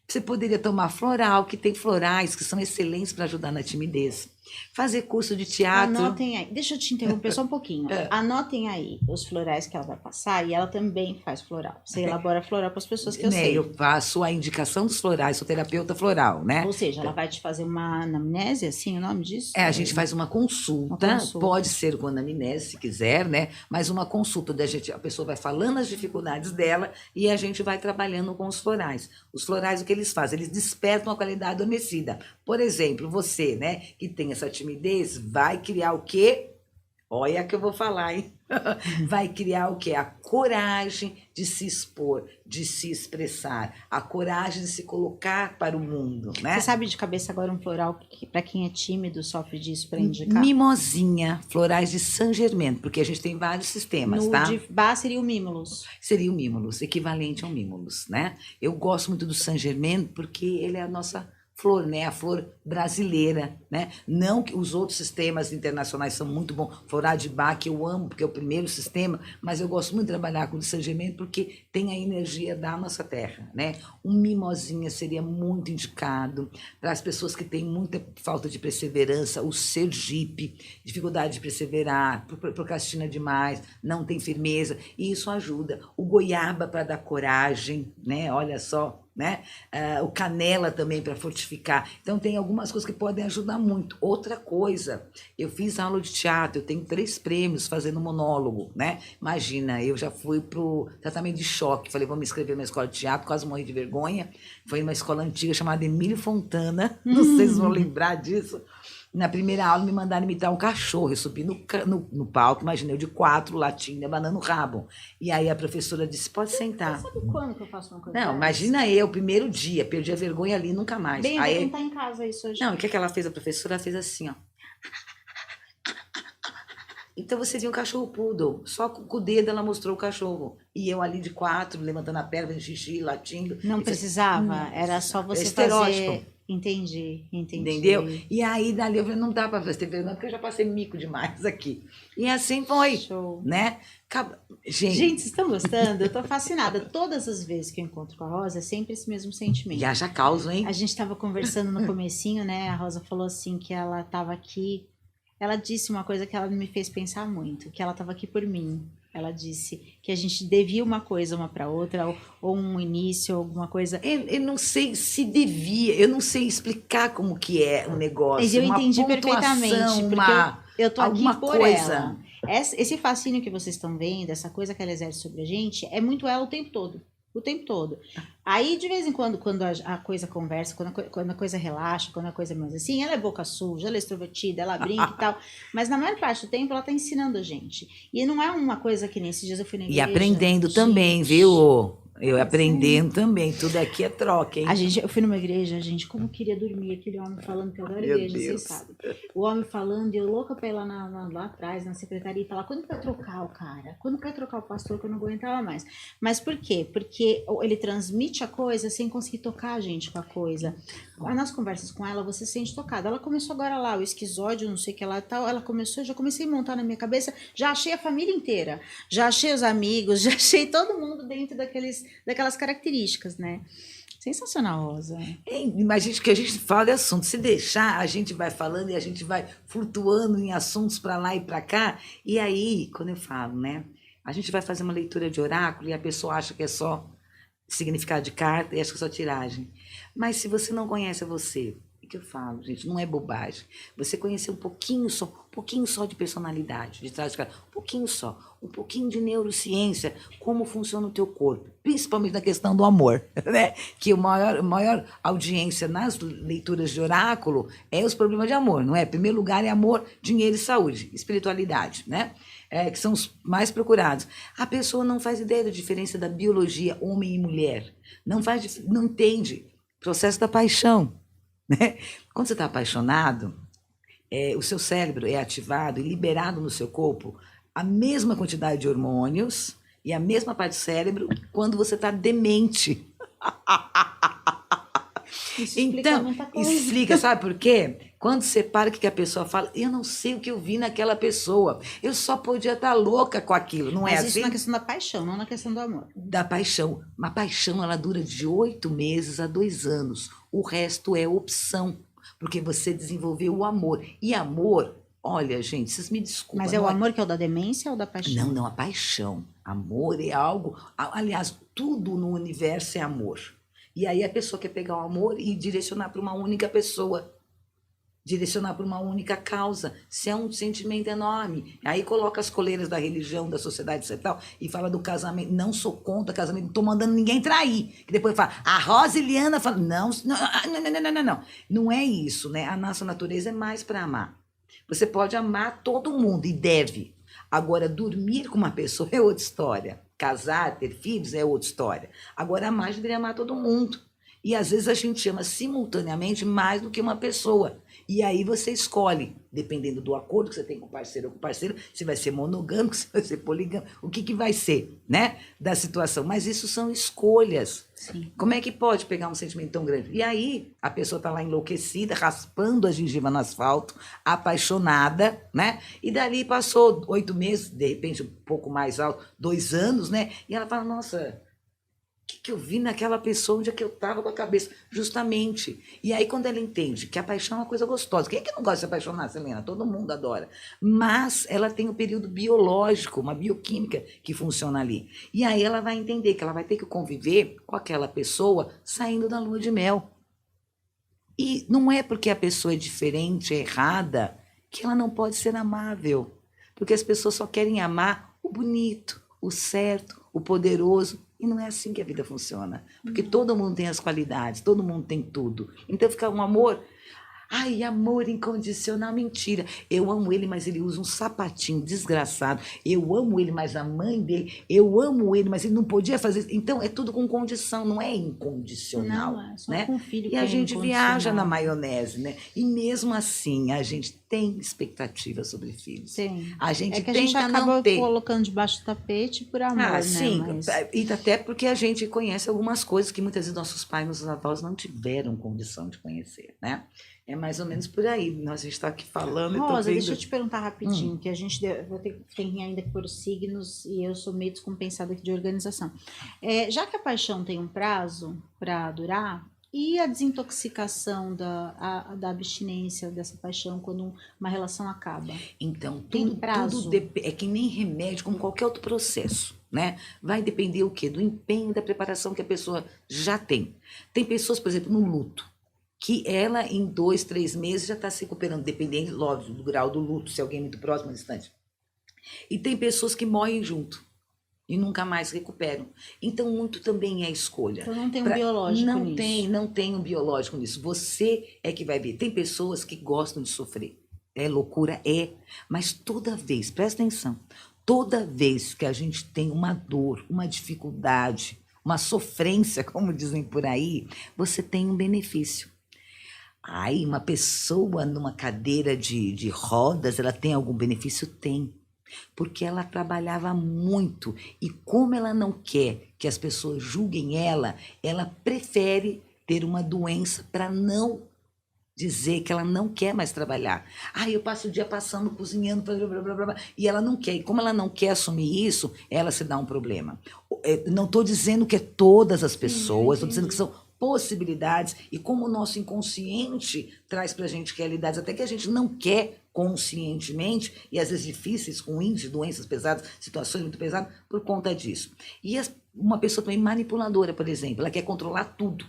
Você poderia tomar floral, que tem florais que são excelentes para ajudar na timidez. Fazer curso de teatro. Anotem aí. Deixa eu te interromper só um pouquinho. Anotem aí os florais que ela vai passar, e ela também faz floral. Você elabora floral para as pessoas que eu sei. Eu faço a indicação dos florais, sou terapeuta floral, né? Ou seja, ela vai te fazer uma anamnese, assim, o nome disso? A gente faz uma consulta, pode ser com anamnese, se quiser, né? Mas uma consulta a pessoa vai falando as dificuldades dela e a gente vai trabalhando com os florais. Os florais, o que eles fazem? Eles despertam a qualidade adormecida. Por exemplo, você, né, que tem essa timidez, vai criar o quê? Olha que eu vou falar, hein? Vai criar o quê? A coragem de se expor, de se expressar, a coragem de se colocar para o mundo, né? Você sabe de cabeça agora um floral que, para quem é tímido, sofre disso, para indicar? Mimosinha, florais de Saint-Germain, porque a gente tem vários sistemas, tá? De Bach seria o Mimulus. Seria o Mimulus, equivalente ao Mimulus, né? Eu gosto muito do Saint-Germain porque ele é a nossa flor, né? A flor brasileira, né? Não que os outros sistemas internacionais são muito bons. Floral de Bach eu amo, porque é o primeiro sistema, mas eu gosto muito de trabalhar com o Saint-Germain porque tem a energia da nossa terra, né? Um mimosinha seria muito indicado para as pessoas que têm muita falta de perseverança, o Sergipe, dificuldade de perseverar, procrastina demais, não tem firmeza, e isso ajuda. O goiaba para dar coragem, né? Olha só, né? O canela também para fortificar. Então tem algumas coisas que podem ajudar muito. Outra coisa, eu fiz aula de teatro, eu tenho 3 prêmios fazendo monólogo, né? Imagina, eu já fui pro tratamento de choque, falei, vou me inscrever na escola de teatro, quase morri de vergonha. Foi uma escola antiga chamada Emílio Fontana, não sei se vocês vão lembrar disso. Na primeira aula me mandaram imitar um cachorro, eu subi no palco, imagina, eu de 4, latindo, abanando o rabo. E aí a professora disse, pode sentar. Você sabe quando que eu faço uma coisa Não, imagina eu, primeiro dia, perdi a vergonha ali, nunca mais. Bem, eu aí, vou tentar em casa isso hoje. Não, o que ela fez? A professora fez assim, ó. Então você viu um cachorro poodle, só com o dedo ela mostrou o cachorro. E eu ali de 4, levantando a perna, fazendo xixi, latindo. Não precisava, era só você fazer... Entendi. Entendeu? E aí, dali, eu falei, não dá para fazer vergonha, porque eu já passei mico demais aqui. E assim foi, Show. Né? Gente, vocês estão gostando? Eu tô fascinada. Todas as vezes que eu encontro com a Rosa, é sempre esse mesmo sentimento. e haja causa, hein? A gente estava conversando no comecinho, né? A Rosa falou assim que ela estava aqui. Ela disse uma coisa que ela me fez pensar muito, que ela estava aqui por mim. Ela disse que a gente devia uma coisa uma para outra, ou um início, ou alguma coisa. Eu não sei se devia, eu não sei explicar como que é o negócio. Mas eu entendi perfeitamente, porque eu tô aqui por ela. Esse fascínio que vocês estão vendo, essa coisa que ela exerce sobre a gente, é muito ela o tempo todo. O tempo todo. Aí, de vez em quando, quando a coisa conversa, quando a coisa relaxa, quando a coisa é mais assim, ela é boca suja, ela é extrovertida, ela brinca e tal. Mas na maior parte do tempo, ela tá ensinando a gente. E não é uma coisa que nesses dias eu fui na E igreja. aprendendo também, gente, viu? Eu é sério. aprendendo também. Tudo aqui é troca, hein? Eu fui numa igreja, gente, como eu queria dormir, aquele homem falando, que eu adoro Meu igreja, Deus. vocês sabem. O homem falando, e eu louca pra ir lá, lá atrás, na secretaria, e falar, quando que vai trocar o cara? Quando que vai trocar o pastor, que eu não aguentava mais? Mas por quê? Porque ele transmite a coisa sem conseguir tocar a gente com a coisa. Nas conversas com ela, você se sente tocada. Ela começou agora lá, o esquizódio, não sei o que lá e tal, ela começou, já comecei a montar na minha cabeça, já achei a família inteira, já achei os amigos, já achei todo mundo dentro daquelas características, né? Sensacional, Rosa. Imagina que a gente fala de assunto. Se deixar, a gente vai falando e a gente vai flutuando em assuntos para lá e para cá. E aí, quando eu falo, né? A gente vai fazer uma leitura de oráculo e a pessoa acha que é só significado de carta e acha que é só tiragem. Mas se você não conhece você, o que eu falo, gente, não é bobagem. Você conhecer um pouquinho só de personalidade, de trás de cara, um pouquinho de neurociência, como funciona o teu corpo, principalmente na questão do amor, né? Que a maior audiência nas leituras de oráculo é os problemas de amor, não é? Em primeiro lugar é amor, dinheiro e saúde, espiritualidade, né? Que são os mais procurados. A pessoa não faz ideia da diferença da biologia homem e mulher, não entende o processo da paixão, né? Quando você está apaixonado, o seu cérebro é ativado e liberado no seu corpo a mesma quantidade de hormônios e a mesma parte do cérebro quando você está demente. Isso explica muita coisa. Explica, sabe por quê? Quando você para, o que a pessoa fala? Eu não sei o que eu vi naquela pessoa. Eu só podia estar louca com aquilo, não é assim? Mas isso na questão da paixão, não na questão do amor. Da paixão. Uma paixão, ela dura de 8 meses a 2 anos. O resto é opção, porque você desenvolveu o amor. E amor, olha, gente, vocês me desculpem. Mas é o amor que é o da demência ou da paixão? Não, a paixão. Amor é algo... Aliás, tudo no universo é amor. E aí a pessoa quer pegar o amor e direcionar para uma única pessoa. Direcionar para uma única causa. Se é um sentimento enorme. Aí coloca as coleiras da religião, da sociedade e tal, e fala do casamento. Não sou contra casamento, não estou mandando ninguém trair. Que depois fala, a Rosiliana fala, não. Não é isso, né? A nossa natureza é mais para amar. Você pode amar todo mundo e deve. Agora, dormir com uma pessoa é outra história. Casar, ter filhos é outra história. Agora, amar, deveria amar todo mundo. E às vezes a gente ama simultaneamente mais do que uma pessoa. E aí você escolhe, dependendo do acordo que você tem com o parceiro ou com o parceiro, se vai ser monogâmico, se vai ser poligâmico, o que vai ser, né? Da situação. Mas isso são escolhas. Sim. Como é que pode pegar um sentimento tão grande? E aí a pessoa está lá enlouquecida, raspando a gengiva no asfalto, apaixonada, né? E dali passou 8 meses, de repente um pouco mais alto, 2 anos, né? E ela fala, nossa... O que eu vi naquela pessoa, onde é que eu estava com a cabeça? Justamente. E aí, quando ela entende que a paixão é uma coisa gostosa, quem é que não gosta de se apaixonar, Selena? Todo mundo adora. Mas ela tem um período biológico, uma bioquímica que funciona ali. E aí ela vai entender que ela vai ter que conviver com aquela pessoa saindo da lua de mel. E não é porque a pessoa é diferente, é errada, que ela não pode ser amável. Porque as pessoas só querem amar o bonito, o certo, o poderoso. E não é assim que a vida funciona. Porque todo mundo tem as qualidades, todo mundo tem tudo. Então fica um amor... Ai, amor incondicional, mentira. Eu amo ele, mas ele usa um sapatinho desgraçado. Eu amo ele, mas a mãe dele... Eu amo ele, mas ele não podia fazer isso. Então é tudo com condição, não é incondicional. Não, é só né? com o filho E que a é gente viaja na incondicional. maionese, né? E mesmo assim, a gente tem expectativa sobre filhos. Tem. A gente É que a gente tenta acaba não ter. colocando debaixo do tapete por amor, né? Sim, Mas... e até porque a gente conhece algumas coisas que muitas vezes nossos pais, nossos avós não tiveram condição de conhecer, né? É mais ou menos por aí. Nós a gente está aqui falando. Rosa, vendo... deixa eu te perguntar rapidinho, que a gente tem ainda que pôr os signos e eu sou meio descompensada aqui de organização. Já que a paixão tem um prazo para durar, e a desintoxicação da abstinência dessa paixão quando uma relação acaba? Então, Tem prazo? tudo é que nem remédio, como qualquer outro processo, né? Vai depender o quê? Do empenho e da preparação que a pessoa já tem. Tem pessoas, por exemplo, no luto, que ela em 2, 3 meses já está se recuperando, dependendo, lógico, do grau do luto, se alguém é muito próximo, distante. E tem pessoas que morrem junto e nunca mais recuperam. Então, muito também é escolha. Então não tem um biológico nisso. Não tem um biológico nisso. Você é que vai ver. Tem pessoas que gostam de sofrer. É loucura, é. Mas toda vez, presta atenção, toda vez que a gente tem uma dor, uma dificuldade, uma sofrência, como dizem por aí, você tem um benefício. Aí, uma pessoa numa cadeira de rodas, ela tem algum benefício? Tem. Porque ela trabalhava muito e como ela não quer que as pessoas julguem ela prefere ter uma doença para não dizer que ela não quer mais trabalhar. Eu passo o dia passando, cozinhando, blá, blá, blá, blá, e ela não quer. E como ela não quer assumir isso, ela se dá um problema. Não estou dizendo que é todas as pessoas, estou dizendo que são possibilidades e como o nosso inconsciente traz para a gente realidades até que a gente não quer conscientemente e às vezes difíceis, ruins, de doenças pesadas, situações muito pesadas por conta disso. E uma pessoa também manipuladora, por exemplo, ela quer controlar tudo.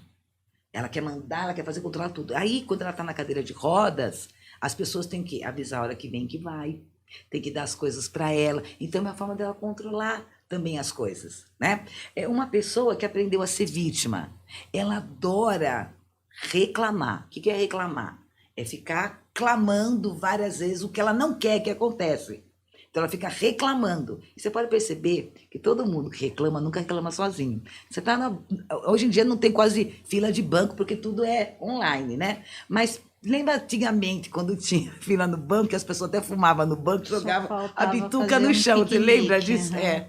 Ela quer mandar, ela quer fazer controlar tudo. Aí, quando ela está na cadeira de rodas, as pessoas têm que avisar a hora que vem que vai, tem que dar as coisas para ela. Então, é uma forma dela controlar também as coisas, né? É uma pessoa que aprendeu a ser vítima. Ela adora reclamar. O que é reclamar? É ficar clamando várias vezes o que ela não quer que aconteça. Então ela fica reclamando. E você pode perceber que todo mundo que reclama nunca reclama sozinho. Hoje em dia não tem quase fila de banco porque tudo é online, né? Mas lembra antigamente, quando tinha fila no banco, que as pessoas até fumavam no banco, jogavam a bituca no chão. Você lembra disso? Uhum. É.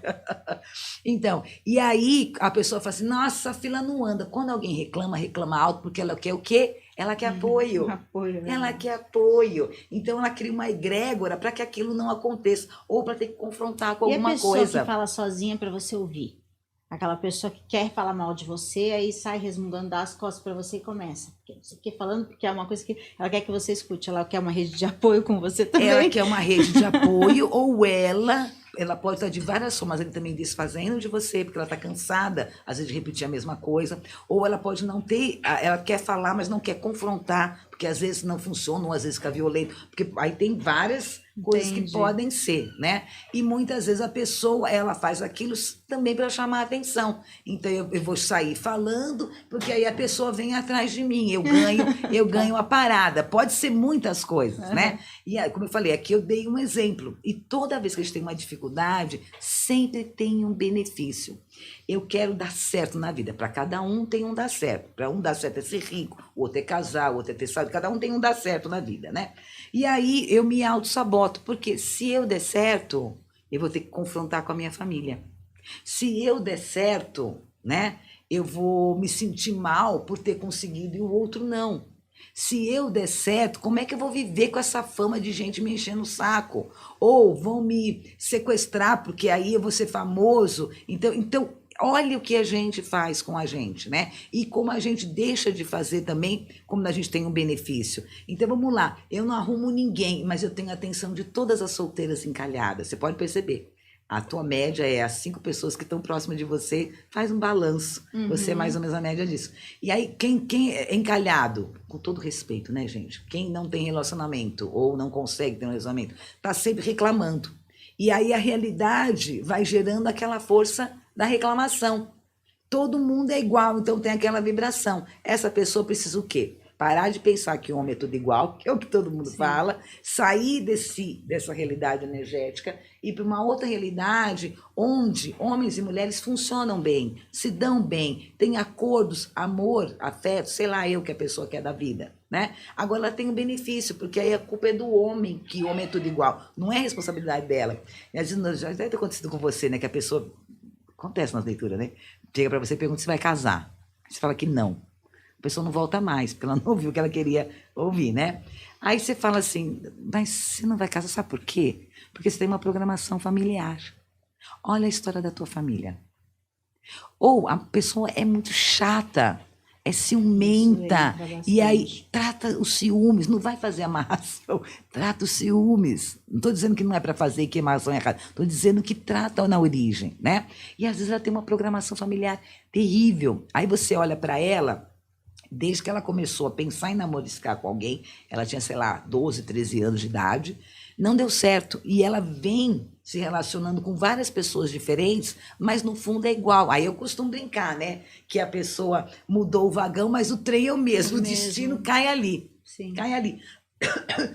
Então, e aí a pessoa fala assim, nossa, a fila não anda. Quando alguém reclama alto porque ela quer o quê? Ela quer apoio. Ela quer apoio. Então ela cria uma egrégora para que aquilo não aconteça ou para ter que confrontar com alguma coisa. E a pessoa que fala sozinha para você ouvir? Aquela pessoa que quer falar mal de você, aí sai resmungando, dá as costas para você e começa. Você quer falando porque é uma coisa que ela quer que você escute. Ela quer uma rede de apoio com você também. Ela quer uma rede de apoio ou ela pode estar de várias formas, ele também desfazendo de você, porque ela está cansada, às vezes, de repetir a mesma coisa. Ou ela pode não ter, ela quer falar, mas não quer confrontar, porque às vezes não funciona, ou às vezes fica violento. Porque aí tem várias coisas que podem ser, né? E muitas vezes a pessoa, ela faz aquilo também para chamar a atenção. Então eu vou sair falando, porque aí a pessoa vem atrás de mim, eu ganho a parada. Pode ser muitas coisas, né? E aí, como eu falei, aqui eu dei um exemplo. E toda vez que a gente tem uma dificuldade, sempre tem um benefício. Eu quero dar certo na vida. Para cada um tem um dar certo. Para um dar certo é ser rico, o outro é casar, o outro é ter saúde. Cada um tem um dar certo na vida, né? E aí eu me auto-saboto, porque se eu der certo, eu vou ter que confrontar com a minha família. Se eu der certo, né, eu vou me sentir mal por ter conseguido e o outro não. Se eu der certo, como é que eu vou viver com essa fama de gente me enchendo o saco? Ou vão me sequestrar, porque aí eu vou ser famoso. Então, olha o que a gente faz com a gente, né? E como a gente deixa de fazer também, como a gente tem um benefício. Então, vamos lá. Eu não arrumo ninguém, mas eu tenho a atenção de todas as solteiras encalhadas. Você pode perceber. A tua média é as 5 pessoas que estão próximas de você, faz um balanço. Você é mais ou menos a média disso. E aí, quem é encalhado, com todo respeito, né, gente? Quem não tem relacionamento ou não consegue ter um relacionamento, está sempre reclamando. E aí a realidade vai gerando aquela força da reclamação. Todo mundo é igual, então tem aquela vibração. Essa pessoa precisa o quê? Parar de pensar que o homem é tudo igual, que é o que todo mundo fala, sair dessa realidade energética e para uma outra realidade onde homens e mulheres funcionam bem, se dão bem, têm acordos, amor, afeto, sei lá eu que a pessoa quer da vida, né? Agora ela tem um benefício, porque aí a culpa é do homem, que o homem é tudo igual, não é responsabilidade dela. Já deve ter acontecido com você, né? Que a pessoa, acontece nas leituras, né? Chega para você e pergunta se vai casar. Você fala que não. A pessoa não volta mais, porque ela não ouviu o que ela queria ouvir, né? Aí você fala assim, mas você não vai casar, sabe por quê? Porque você tem uma programação familiar. Olha a história da tua família. Ou a pessoa é muito chata, é ciumenta, e aí trata os ciúmes, não vai fazer amarração, trata os ciúmes. Não estou dizendo que não é para fazer e que amarração é errada, estou dizendo que trata na origem, né? E às vezes ela tem uma programação familiar terrível. Aí você olha para ela, desde que ela começou a pensar em namoriscar com alguém, ela tinha, sei lá, 12, 13 anos de idade, não deu certo. E ela vem se relacionando com várias pessoas diferentes, mas no fundo é igual. Aí eu costumo brincar, né? Que a pessoa mudou o vagão, mas o trem é o mesmo, o destino cai ali. Sim. Cai ali.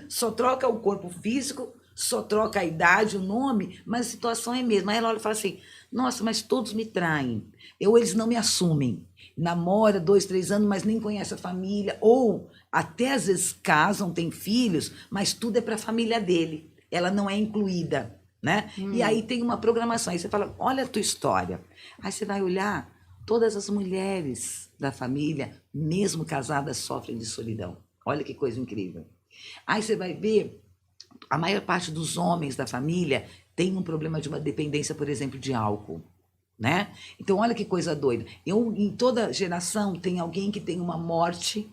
Só troca o corpo físico, só troca a idade, o nome, mas a situação é a mesma. Aí ela olha e fala assim, nossa, mas todos me traem. Eles não me assumem. Namora 2, 3 anos, mas nem conhece a família. Ou até às vezes casam, têm filhos, mas tudo é para a família dele. Ela não é incluída, né? E aí tem uma programação. Aí você fala, olha a tua história. Aí você vai olhar, todas as mulheres da família, mesmo casadas, sofrem de solidão. Olha que coisa incrível. Aí você vai ver, a maior parte dos homens da família tem um problema de uma dependência, por exemplo, de álcool, né? Então, olha que coisa doida. Em toda geração tem alguém que tem uma morte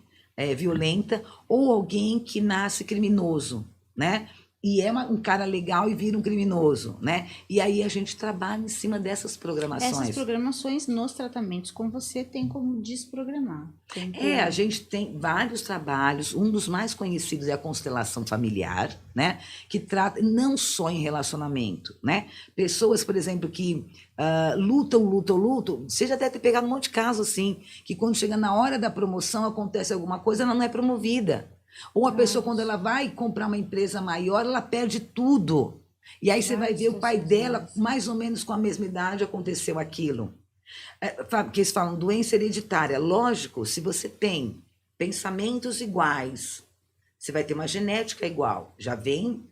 violenta ou alguém que nasce criminoso, né? E é um cara legal e vira um criminoso, né? E aí a gente trabalha em cima dessas programações. Essas programações nos tratamentos com você tem como desprogramar. A gente tem vários trabalhos, um dos mais conhecidos é a constelação familiar, né? Que trata não só em relacionamento, né? Pessoas, por exemplo, que lutam, você já deve ter pegado um monte de casos assim, que quando chega na hora da promoção acontece alguma coisa, ela não é promovida. Ou a pessoa, quando ela vai comprar uma empresa maior, ela perde tudo. E aí você vai ver o pai dela, mais ou menos com a mesma idade, aconteceu aquilo. Que eles falam doença hereditária. Lógico, se você tem pensamentos iguais, você vai ter uma genética igual. Já vem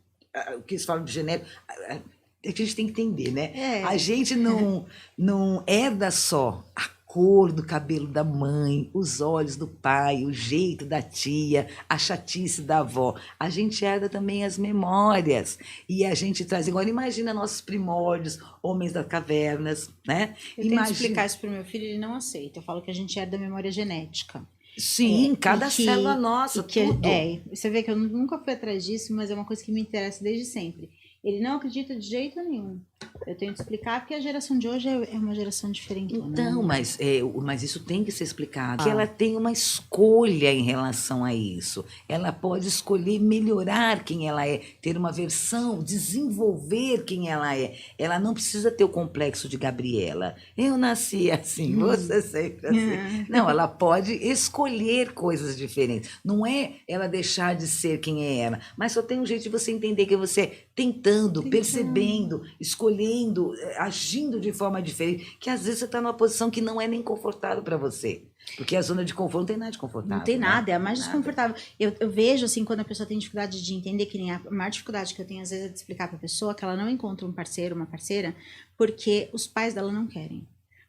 o que eles falam de genética. A gente tem que entender, né? A gente não herda só a cor do cabelo da mãe, os olhos do pai, o jeito da tia, a chatice da avó. A gente herda também as memórias. E a gente traz. Agora, imagina nossos primórdios, homens das cavernas, né? Eu tento explicar isso para o meu filho, ele não aceita. Eu falo que a gente herda a memória genética. Sim, cada célula nossa, tudo. Você vê que eu nunca fui atrás disso, mas é uma coisa que me interessa desde sempre. Ele não acredita de jeito nenhum. Eu tenho que explicar porque a geração de hoje é uma geração diferente. Então, mas isso tem que ser explicado. Que ela tem uma escolha em relação a isso. Ela pode escolher melhorar quem ela é, ter uma versão, desenvolver quem ela é. Ela não precisa ter o complexo de Gabriela. Eu nasci assim, você sempre assim. Não, ela pode escolher coisas diferentes. Não é ela deixar de ser quem é ela, mas só tem um jeito de você entender que você tentando, percebendo, escolhendo, agindo de forma diferente, que às vezes você está numa posição que não é nem confortável para você. Porque a zona de conforto não tem nada de confortável. Não tem nada, é a mais desconfortável. Eu vejo, assim, quando a pessoa tem dificuldade de entender, que nem a maior dificuldade que eu tenho, às vezes, é de explicar para a pessoa que ela não encontra um parceiro, uma parceira, porque os pais dela não querem.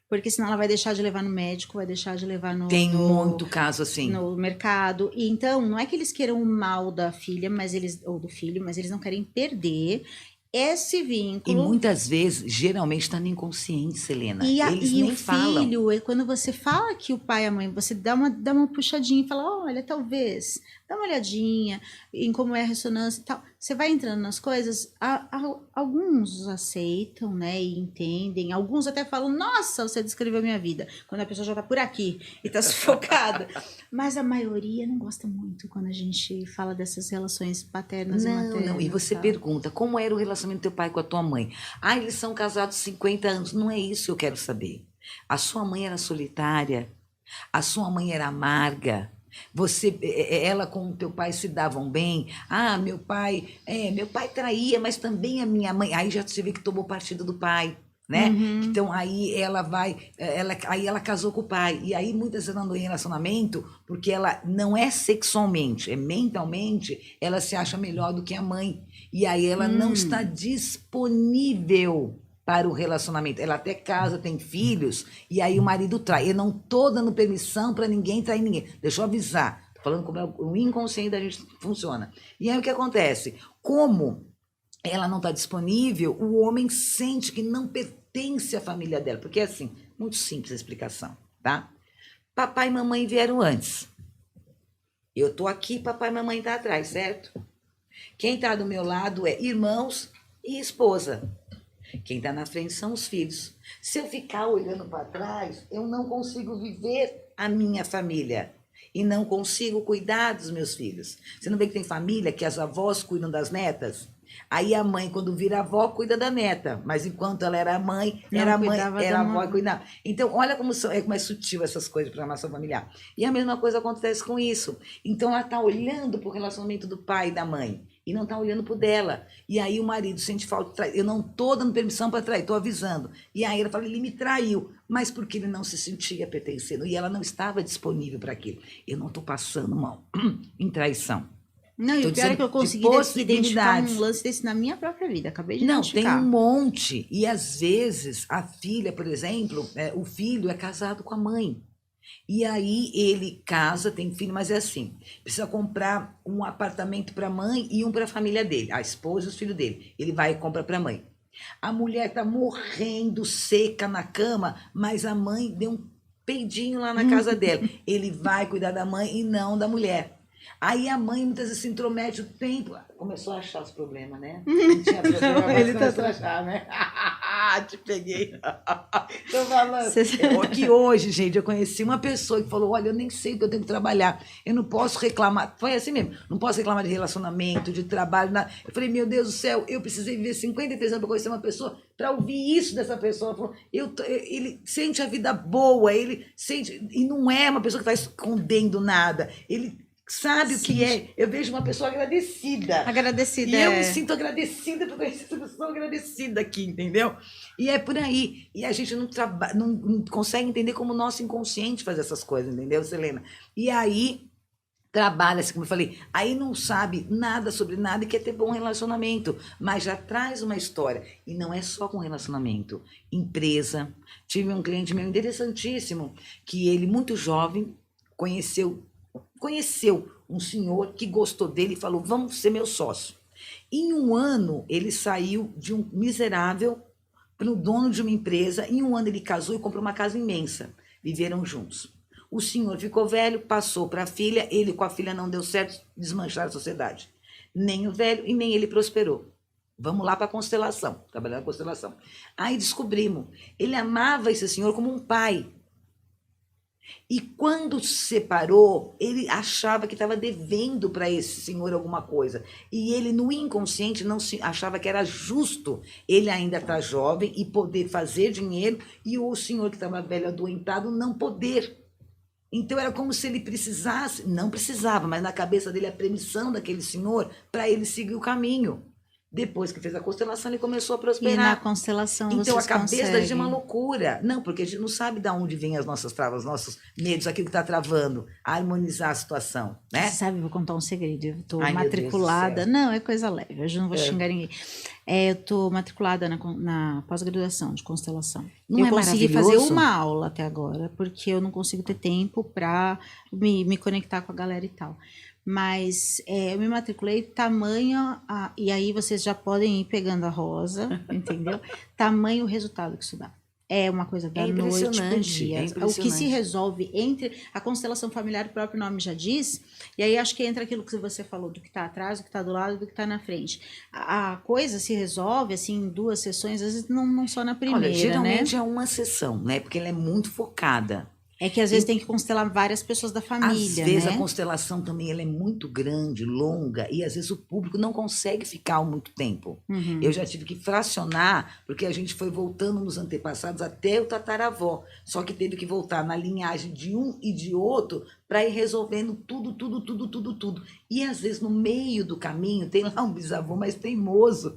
Porque senão ela vai deixar de levar no médico, vai deixar de levar Tem muito caso assim. No mercado. E então, não é que eles queiram o mal da filha, ou do filho, mas eles não querem perder esse vínculo. E muitas vezes, geralmente, está no inconsciente, Helena. Eles nem o falam. Filho, quando você fala que o pai e a mãe, você dá uma puxadinha e fala, olha, talvez, dá uma olhadinha em como é a ressonância e tal. Você vai entrando nas coisas, alguns aceitam, né, e entendem. Alguns até falam, nossa, você descreveu a minha vida. Quando a pessoa já tá por aqui e tá sufocada. Mas a maioria não gosta muito quando a gente fala dessas relações paternas e maternas. Não, e você pergunta, como era o relacionamento do teu pai com a tua mãe? Ah, eles são casados 50 anos. Não é isso que eu quero saber. A sua mãe era solitária? A sua mãe era amarga? Ela com o teu pai se davam bem? Ah, meu pai traía, mas também a minha mãe. Aí já se vê que tomou partido do pai, né? Então aí aí ela casou com o pai. E aí muitas vezes andam em relacionamento porque ela não é sexualmente, é mentalmente, ela se acha melhor do que a mãe. E aí ela não está disponível para o relacionamento. Ela até casa, tem filhos, e aí o marido trai. Eu não estou dando permissão para ninguém trair ninguém. Deixa eu avisar. Estou falando como o inconsciente da gente funciona. E aí o que acontece? Como ela não está disponível, o homem sente que não pertence à família dela. Porque é assim, muito simples a explicação, tá? Papai e mamãe vieram antes. Eu estou aqui, papai e mamãe estão atrás, certo? Quem está do meu lado é irmãos e esposa. Quem está na frente são os filhos. Se eu ficar olhando para trás, eu não consigo viver a minha família. e não consigo cuidar dos meus filhos. Você não vê que tem família que as avós cuidam das netas? Aí a mãe, quando vira avó, cuida da neta, mas enquanto ela era mãe, era a avó e cuidava. Então, olha como como é sutil essas coisas para a nossa familiar. E a mesma coisa acontece com isso. Então, ela está olhando para o relacionamento do pai e da mãe e não está olhando para o dela. E aí o marido sente falta de trair. Eu não estou dando permissão para trair, estou avisando. E aí ela fala, ele me traiu, mas porque ele não se sentia pertencendo e ela não estava disponível para aquilo. Eu não estou passando mal em traição. Não, e o pior é que eu consegui identificar um lance desse na minha própria vida. Acabei de identificar. Tem um monte. E às vezes a filha, por exemplo, o filho é casado com a mãe. E aí ele casa, tem filho, mas é assim: precisa comprar um apartamento para a mãe e um para a família dele, a esposa e os filhos dele. Ele vai e compra para a mãe. A mulher está morrendo seca na cama, mas a mãe deu um peidinho lá na casa dela. Ele vai cuidar da mãe e não da mulher. Aí a mãe muitas vezes se intromete o tempo. Começou a achar os problemas, né? Não tinha problema, mas ele começou a achar, né? Te peguei. Tô falando. Que hoje, gente, eu conheci uma pessoa que falou, olha, eu nem sei o que eu tenho que trabalhar. Eu não posso reclamar. Foi assim mesmo. Não posso reclamar de relacionamento, de trabalho, nada. Eu falei, meu Deus do céu, eu precisei viver 53 anos para conhecer uma pessoa, para ouvir isso dessa pessoa. Falou, ele sente a vida boa, ele sente... E não é uma pessoa que está escondendo nada. Ele... sabe o que é? Eu vejo uma pessoa agradecida. Agradecida. E eu me sinto agradecida por conhecer essa pessoa agradecida aqui, entendeu? E é por aí. E a gente não consegue entender como o nosso inconsciente faz essas coisas, entendeu, Selena? E aí trabalha-se, como eu falei, aí não sabe nada sobre nada e quer ter bom relacionamento, mas já traz uma história. E não é só com relacionamento. Empresa. Tive um cliente meu interessantíssimo, que ele, muito jovem, conheceu um senhor que gostou dele e falou, vamos ser meu sócio. Em um ano, ele saiu de um miserável para o dono de uma empresa. Em um ano, ele casou e comprou uma casa imensa. Viveram juntos. O senhor ficou velho, passou para a filha. Ele com a filha não deu certo, desmancharam a sociedade. Nem o velho e nem ele prosperou. Vamos lá para a constelação, trabalhar na constelação. Aí descobrimos, ele amava esse senhor como um pai. E quando se separou, ele achava que estava devendo para esse senhor alguma coisa. E ele, no inconsciente, não achava que era justo ele ainda estar jovem e poder fazer dinheiro e o senhor que estava velho, adoentado, não poder. Então era como se ele precisasse, não precisava, mas na cabeça dele a permissão daquele senhor para ele seguir o caminho. Depois que fez a constelação, ele começou a prosperar. E na constelação então a cabeça conseguem. da gente é uma loucura. Não, porque a gente não sabe de onde vêm as nossas travas, os nossos medos, aquilo que está travando, a harmonizar a situação, né? Você sabe, vou contar um segredo. Eu estou matriculada. Não, é coisa leve, hoje eu não vou xingar ninguém. Eu estou matriculada na pós-graduação de constelação. Não eu consegui maravilhoso? fazer uma aula até agora, porque eu não consigo ter tempo para me conectar com a galera e tal. Mas eu me matriculei tamanho, e aí vocês já podem ir pegando a rosa, entendeu? Tamanho o resultado que isso dá. É uma coisa da noite pro dia. O que se resolve entre a constelação familiar, o próprio nome já diz, e aí acho que entra aquilo que você falou, do que está atrás, do que está do lado, do que está na frente. A coisa se resolve, assim, em 2 sessões, às vezes não só na primeira, né? Geralmente é uma sessão, né? Porque ela é muito focada. É que às vezes tem que constelar várias pessoas da família, às vezes né? A constelação também ela é muito grande, longa, e às vezes o público não consegue ficar muito tempo. Uhum. Eu já tive que fracionar, porque a gente foi voltando nos antepassados até o tataravó. Só que teve que voltar na linhagem de um e de outro para ir resolvendo tudo. E às vezes no meio do caminho tem lá um bisavô mais teimoso,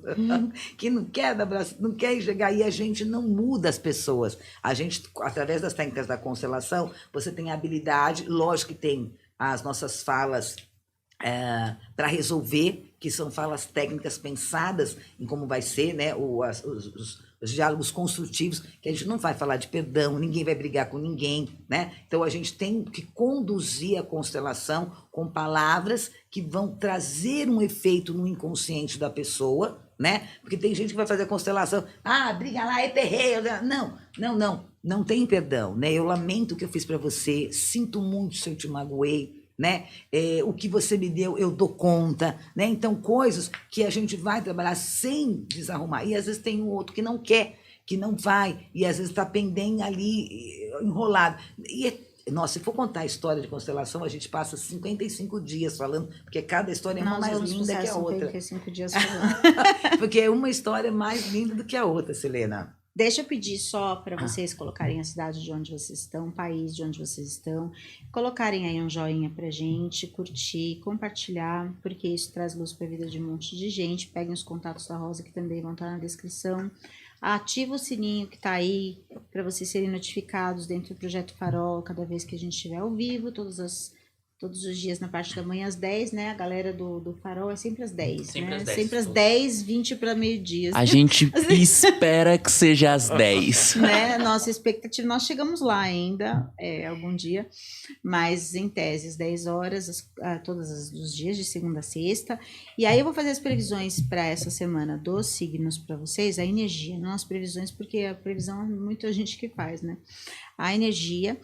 que não quer dar braço, não quer chegar, e a gente não muda as pessoas. A gente, através das técnicas da constelação, você tem a habilidade, lógico que tem as nossas falas para resolver, que são falas técnicas pensadas em como vai ser, né? Os diálogos construtivos, que a gente não vai falar de perdão, ninguém vai brigar com ninguém, né? Então a gente tem que conduzir a constelação com palavras que vão trazer um efeito no inconsciente da pessoa, né? Porque tem gente que vai fazer a constelação, briga lá, é terreiro. Não tem perdão, né? Eu lamento o que eu fiz para você, sinto muito se eu te magoei, né? O que você me deu, eu dou conta, né? Então, coisas que a gente vai trabalhar sem desarrumar. E às vezes tem um outro que não quer, que não vai, e às vezes está pendendo ali, enrolado. E Nossa, se for contar a história de constelação, a gente passa 55 dias falando, porque cada história é uma mais linda que a outra. 55 dias falando. Porque é uma história mais linda do que a outra, Selena. Deixa eu pedir só para vocês colocarem a cidade de onde vocês estão, o país de onde vocês estão, colocarem aí um joinha pra gente, curtir, compartilhar, porque isso traz luz para a vida de um monte de gente. Peguem os contatos da Rosa, que também vão estar na descrição. Ativa o sininho que tá aí para vocês serem notificados dentro do Projeto Farol cada vez que a gente estiver ao vivo, todos os dias na parte da manhã às 10, né? A galera do Farol é sempre às 10, Sempre né? às 10, Sempre às todos. 10, 20 para meio-dia. A gente espera que seja às 10. Né? Nossa expectativa, nós chegamos lá ainda, algum dia, mas em tese, às 10 horas, todos os dias, de segunda a sexta. E aí eu vou fazer as previsões para essa semana dos signos para vocês, a energia, não as previsões, porque a previsão é muita gente que faz, né? A energia.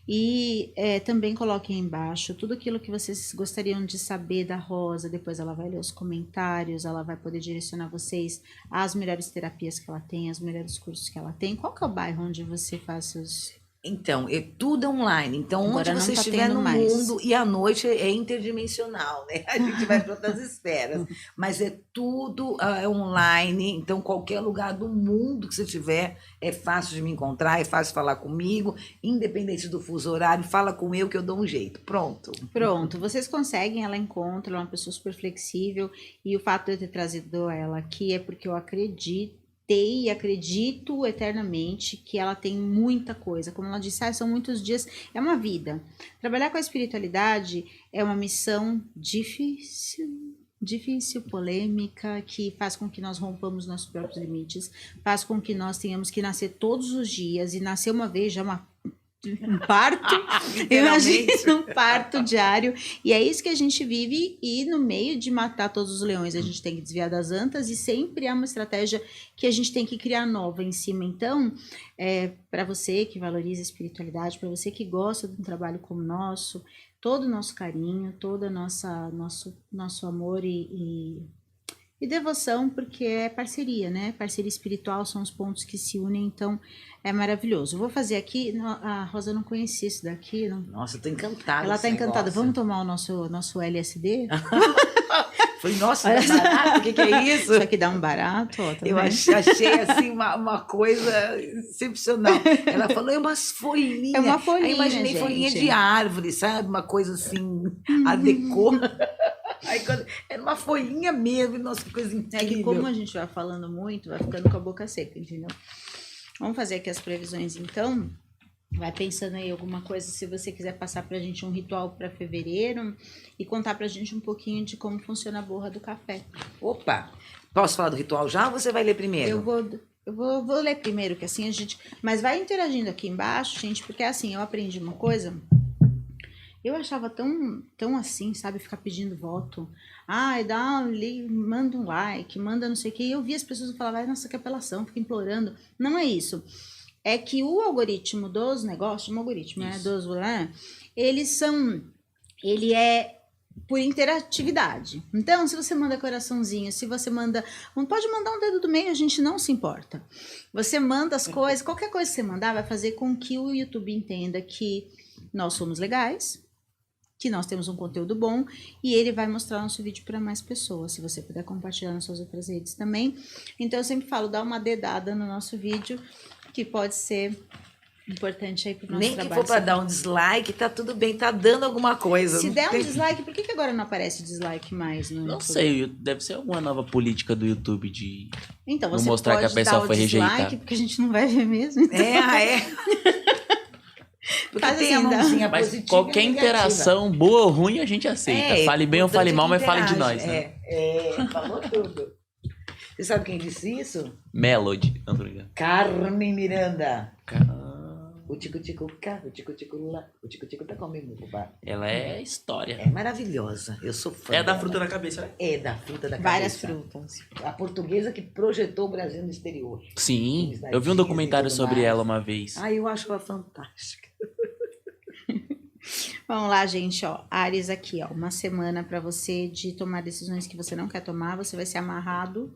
E também coloquem embaixo tudo aquilo que vocês gostariam de saber da Rosa. Depois ela vai ler os comentários, ela vai poder direcionar vocês às melhores terapias que ela tem, às melhores cursos que ela tem. Qual que é o bairro onde você faz seus... Então, é tudo online. Então, Agora onde não você tá estiver tendo no mais. mundo, e à noite é interdimensional, né? A gente vai para outras esferas. Mas é tudo online. Então, qualquer lugar do mundo que você tiver, é fácil de me encontrar, é fácil falar comigo. Independente do fuso horário, fala com eu que eu dou um jeito. Pronto. Pronto, vocês conseguem, ela encontra, ela é uma pessoa super flexível. E o fato de eu ter trazido ela aqui é porque eu acredito e acredito eternamente que ela tem muita coisa. Como ela disse, são muitos dias, é uma vida. Trabalhar com a espiritualidade é uma missão difícil, polêmica, que faz com que nós rompamos nossos próprios limites, faz com que nós tenhamos que nascer todos os dias, e nascer uma vez já é um parto, imagina um parto diário, e é isso que a gente vive, e no meio de matar todos os leões, a gente tem que desviar das antas, e sempre há uma estratégia que a gente tem que criar nova em cima. Então, para você que valoriza a espiritualidade, para você que gosta de um trabalho como o nosso, todo o nosso carinho, todo o nosso amor e devoção, porque é parceria, né? Parceria espiritual são os pontos que se unem, então é maravilhoso. Vou fazer aqui, a Rosa não conhecia isso daqui. Não. Nossa, eu tô encantada. Ela tá encantada. Negócio. Vamos tomar o nosso LSD? Foi, nossa, barato, o que é isso? Isso aqui dá um barato, ó, tá Eu vendo? achei assim uma coisa excepcional. Ela falou, é umas folhinhas. É uma folhinha, Aí imaginei gente. folhinha de árvore, sabe? Uma coisa assim, a decor. Aí era uma folhinha mesmo, nossa, que coisa incrível. É que como a gente vai falando muito, vai ficando com a boca seca, entendeu? Vamos fazer aqui as previsões, então. Vai pensando aí alguma coisa, se você quiser passar pra gente um ritual para fevereiro e contar pra gente um pouquinho de como funciona a borra do café. Opa, posso falar do ritual já ou você vai ler primeiro? Eu vou ler primeiro, que assim a gente... Mas vai interagindo aqui embaixo, gente, porque assim, eu aprendi uma coisa... Eu achava tão assim, sabe, ficar pedindo voto. Ai, manda um like, manda não sei o quê. E eu vi as pessoas e falava, nossa, que apelação, fica implorando. Não é isso. É que o algoritmo dos negócios, um algoritmo, né, ele é por interatividade. Então, se você manda coraçãozinho, se você manda, pode mandar um dedo do meio, a gente não se importa. Você manda as coisas, qualquer coisa que você mandar vai fazer com que o YouTube entenda que nós somos legais, que nós temos um conteúdo bom, e ele vai mostrar nosso vídeo para mais pessoas, se você puder compartilhar nas suas outras redes também. Então eu sempre falo, dá uma dedada no nosso vídeo, que pode ser importante aí pro nosso trabalho. Nem que for para dar um dislike, tá tudo bem, tá dando alguma coisa. Se der um dislike, por que agora não aparece dislike mais no Não YouTube? sei, deve ser alguma nova política do YouTube de... Então, Não você mostrar pode que a pessoa dar o foi dislike, rejeitada. porque a gente não vai ver mesmo. Então. É. Porque Faz tem a assim, dá- mãozinha Mas positiva qualquer e negativa. interação, boa ou ruim, a gente aceita. Fale bem ou fale mal, mas fale de nós, né? Falou tudo. Você sabe quem disse isso? Melody. Não, tô ligado. Carmen Miranda. Caramba. O tico-tico cá, o tico-tico lá, o tico-tico tá comigo, fubá. Ela é história. É maravilhosa, eu sou fã É da dela. fruta da cabeça, né? É da fruta da Várias cabeça. frutas. A portuguesa que projetou o Brasil no exterior. Sim, Filmes da eu vi um Disney e documentário tudo sobre mais. ela uma vez. Ah, eu acho ela fantástica. Vamos lá, gente, ó. Áries aqui, ó. Uma semana para você de tomar decisões que você não quer tomar. Você vai ser amarrado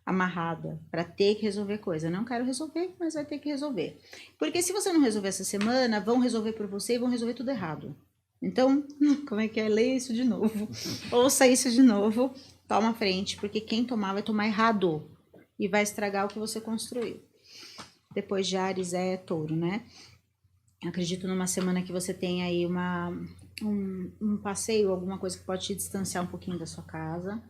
amarrada para ter que resolver coisa. Não quero resolver, mas vai ter que resolver. Porque se você não resolver essa semana, vão resolver por você e vão resolver tudo errado. Então, como é que é? Leia isso de novo. Ouça isso de novo. Toma frente, porque quem tomar vai tomar errado. E vai estragar o que você construiu. Depois de Áries é Touro, né? Acredito numa semana que você tem aí um passeio, alguma coisa que pode te distanciar um pouquinho da sua casa.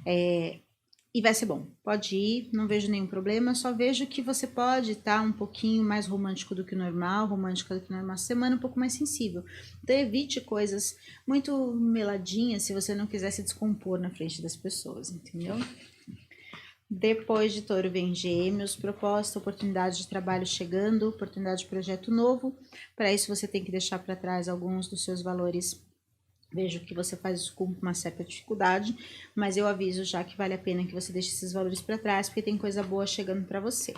E vai ser bom. Pode ir, não vejo nenhum problema, só vejo que você pode estar um pouquinho mais romântico do que o normal, romântica do que o normal, semana um pouco mais sensível. Então evite coisas muito meladinhas se você não quiser se descompor na frente das pessoas, entendeu? Depois de Touro vem Gêmeos, proposta, oportunidade de trabalho chegando, oportunidade de projeto novo. Para isso você tem que deixar para trás alguns dos seus valores. Vejo que você faz isso com uma certa dificuldade, mas eu aviso já que vale a pena que você deixe esses valores para trás, porque tem coisa boa chegando para você.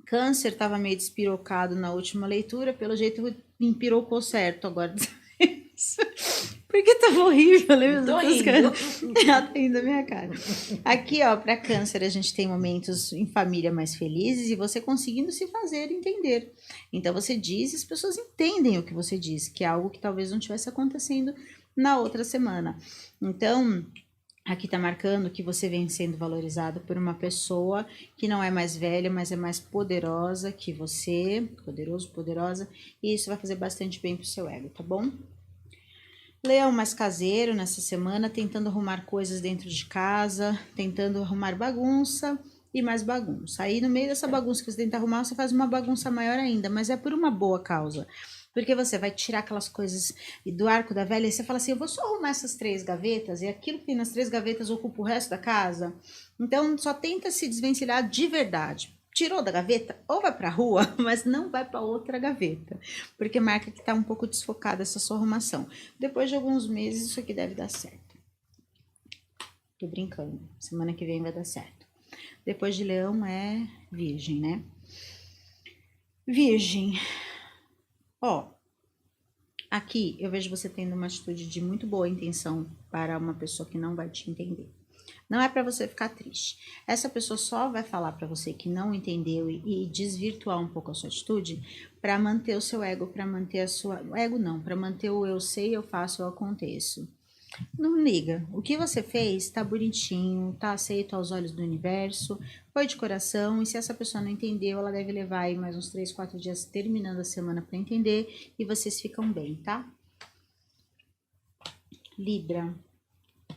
Câncer estava meio despirocado na última leitura, pelo jeito empirocou certo agora. Porque tava horrível, lembra? Tô rindo. Ela tá rindo da minha cara. Aqui, ó, para Câncer a gente tem momentos em família mais felizes e você conseguindo se fazer entender. Então você diz e as pessoas entendem o que você diz, que é algo que talvez não tivesse acontecendo na outra semana. Então, aqui tá marcando que você vem sendo valorizado por uma pessoa que não é mais velha, mas é mais poderosa que você, poderoso, poderosa, e isso vai fazer bastante bem pro seu ego, tá bom? Leão mais caseiro nessa semana, tentando arrumar coisas dentro de casa, tentando arrumar bagunça e mais bagunça. Aí no meio dessa bagunça que você tenta arrumar, você faz uma bagunça maior ainda, mas é por uma boa causa. Porque você vai tirar aquelas coisas do arco da velha e você fala assim, eu vou só arrumar essas 3 gavetas e aquilo que tem nas 3 gavetas ocupa o resto da casa. Então só tenta se desvencilhar de verdade. Tirou da gaveta, ou vai pra rua, mas não vai pra outra gaveta, porque marca que tá um pouco desfocada essa sua arrumação. Depois de alguns meses, isso aqui deve dar certo. Tô brincando, semana que vem vai dar certo. Depois de Leão é Virgem, né? Virgem. Ó, aqui eu vejo você tendo uma atitude de muito boa intenção para uma pessoa que não vai te entender. Não é para você ficar triste. Essa pessoa só vai falar para você que não entendeu e desvirtuar um pouco a sua atitude para manter o seu ego, para manter a sua... Ego não, para manter o eu sei, eu faço, eu aconteço. Não liga. O que você fez tá bonitinho, tá aceito aos olhos do universo, foi de coração, e se essa pessoa não entendeu, ela deve levar aí mais uns 3, 4 dias terminando a semana para entender e vocês ficam bem, tá? Libra.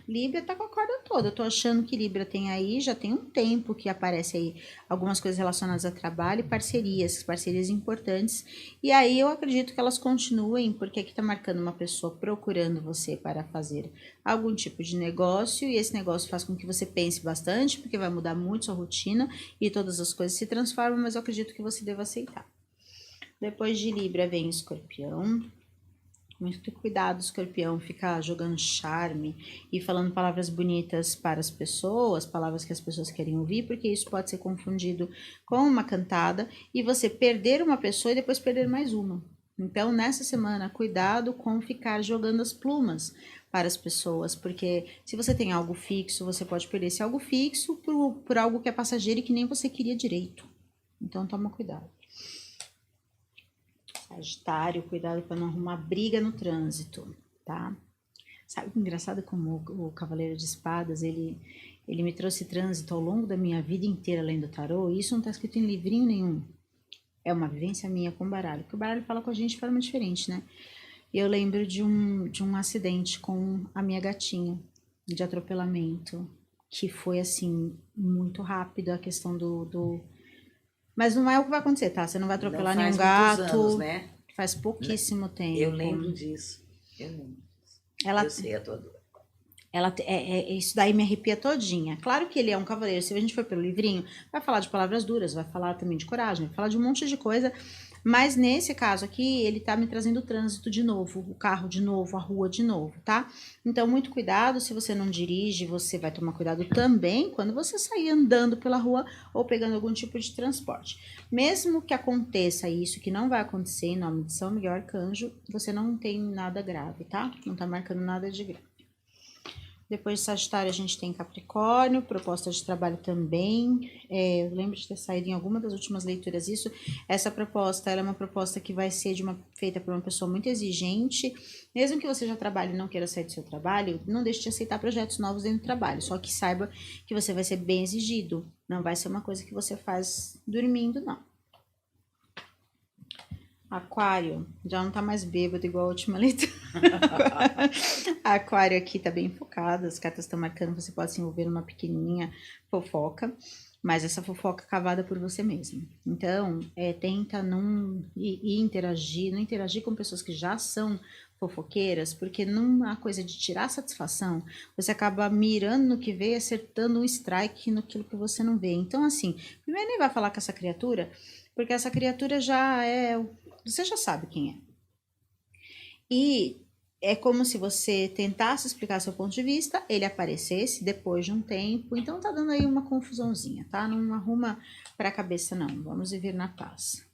Libra tá com a corda toda. Eu tô achando que Libra tem aí, já tem um tempo que aparece aí algumas coisas relacionadas a trabalho e parcerias importantes. E aí eu acredito que elas continuem, porque aqui tá marcando uma pessoa procurando você para fazer algum tipo de negócio, e esse negócio faz com que você pense bastante, porque vai mudar muito sua rotina e todas as coisas se transformam, mas eu acredito que você deva aceitar. Depois de Libra vem Escorpião. Muito cuidado, Escorpião, ficar jogando charme e falando palavras bonitas para as pessoas, palavras que as pessoas querem ouvir, porque isso pode ser confundido com uma cantada e você perder uma pessoa e depois perder mais uma. Então, nessa semana, cuidado com ficar jogando as plumas para as pessoas, porque se você tem algo fixo, você pode perder esse algo fixo por algo que é passageiro e que nem você queria direito. Então, toma cuidado. Sagitário, cuidado para não arrumar briga no trânsito, tá? Sabe que engraçado como o Cavaleiro de Espadas, ele me trouxe trânsito ao longo da minha vida inteira lendo tarô, e isso não tá escrito em livrinho nenhum. É uma vivência minha com o baralho, porque o baralho fala com a gente de forma diferente, né? E eu lembro de um acidente com a minha gatinha, de atropelamento, que foi, assim, muito rápido a questão Mas não é o que vai acontecer, tá? Você não vai atropelar nenhum gato. Anos, né? Faz pouquíssimo tempo. Eu lembro disso. Eu sei a tua dor. Isso daí me arrepia todinha. Claro que ele é um cavaleiro. Se a gente for pelo livrinho, vai falar de palavras duras, vai falar também de coragem, vai falar de um monte de coisa. Mas nesse caso aqui, ele tá me trazendo o trânsito de novo, o carro de novo, a rua de novo, tá? Então, muito cuidado, se você não dirige, você vai tomar cuidado também quando você sair andando pela rua ou pegando algum tipo de transporte. Mesmo que aconteça isso, que não vai acontecer em nome de São Miguel Arcanjo, você não tem nada grave, tá? Não tá marcando nada de grave. Depois de Sagitário a gente tem Capricórnio, proposta de trabalho também. Eu lembro de ter saído em alguma das últimas leituras isso. Essa proposta, ela é uma proposta que vai ser feita por uma pessoa muito exigente. Mesmo que você já trabalhe e não queira sair do seu trabalho, não deixe de aceitar projetos novos dentro do trabalho. Só que saiba que você vai ser bem exigido. Não vai ser uma coisa que você faz dormindo, não. Aquário, já não tá mais bêbado igual a última leitura. Aquário aqui tá bem focado, as cartas estão marcando que você pode se envolver numa pequenininha fofoca, mas essa fofoca cavada por você mesmo. Então, tenta não interagir, não interagir com pessoas que já são fofoqueiras, porque numa coisa de tirar satisfação, você acaba mirando no que vê e acertando um strike naquilo que você não vê. Então, assim, primeiro nem vai falar com essa criatura, porque essa criatura você já sabe quem é. E é como se você tentasse explicar seu ponto de vista, ele aparecesse depois de um tempo. Então tá dando aí uma confusãozinha, tá? Não arruma pra cabeça, não. Vamos viver na paz.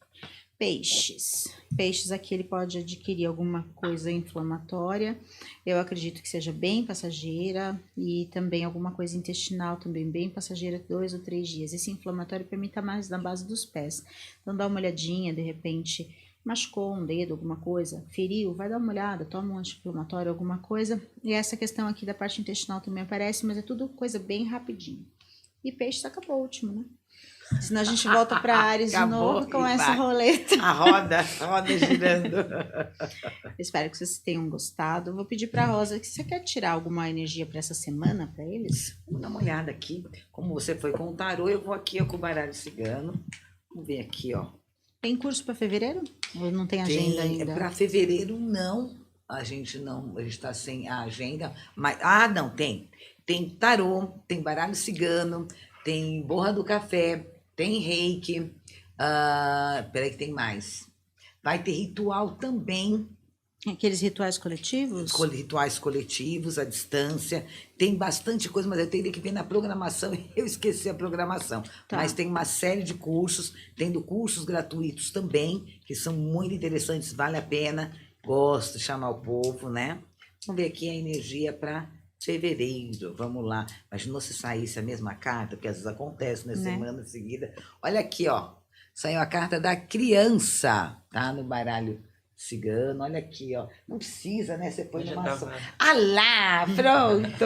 Peixes. Peixes aqui ele pode adquirir alguma coisa inflamatória. Eu acredito que seja bem passageira. E também alguma coisa intestinal, também bem passageira, 2 ou 3 dias. Esse inflamatório para mim tá mais na base dos pés. Então dá uma olhadinha, de repente machucou um dedo, alguma coisa, feriu, vai dar uma olhada, toma um anti-inflamatório, alguma coisa. E essa questão aqui da parte intestinal também aparece, mas é tudo coisa bem rapidinho. E peixe acabou o último, né? Senão a gente volta para Áries de novo com essa roleta. A roda girando. Espero que vocês tenham gostado. Vou pedir para a Rosa, que você quer tirar alguma energia para essa semana para eles? Vamos dar uma olhada aqui. Como você foi com o tarô, eu vou aqui com o baralho cigano. Vamos ver aqui, ó. Tem curso para fevereiro? Ou não tem agenda ainda? Para fevereiro, não. A gente está sem a agenda. Mas, não, tem. Tem tarô, tem baralho cigano, tem borra do café, tem reiki. Peraí que tem mais. Vai ter ritual também. Aqueles rituais coletivos? Rituais coletivos, à distância. Tem bastante coisa, mas eu teria que ver na programação e eu esqueci a programação. Tá. Mas tem uma série de cursos, tendo cursos gratuitos também, que são muito interessantes, vale a pena. Gosto de chamar o povo, né? Vamos ver aqui a energia para fevereiro. Vamos lá. Imaginou se saísse a mesma carta, porque às vezes acontece na semana seguida. Olha aqui, ó. Saiu a carta da criança, tá? No baralho cigano, olha aqui, ó. Não precisa, né? Você põe numa só. Ah lá, pronto!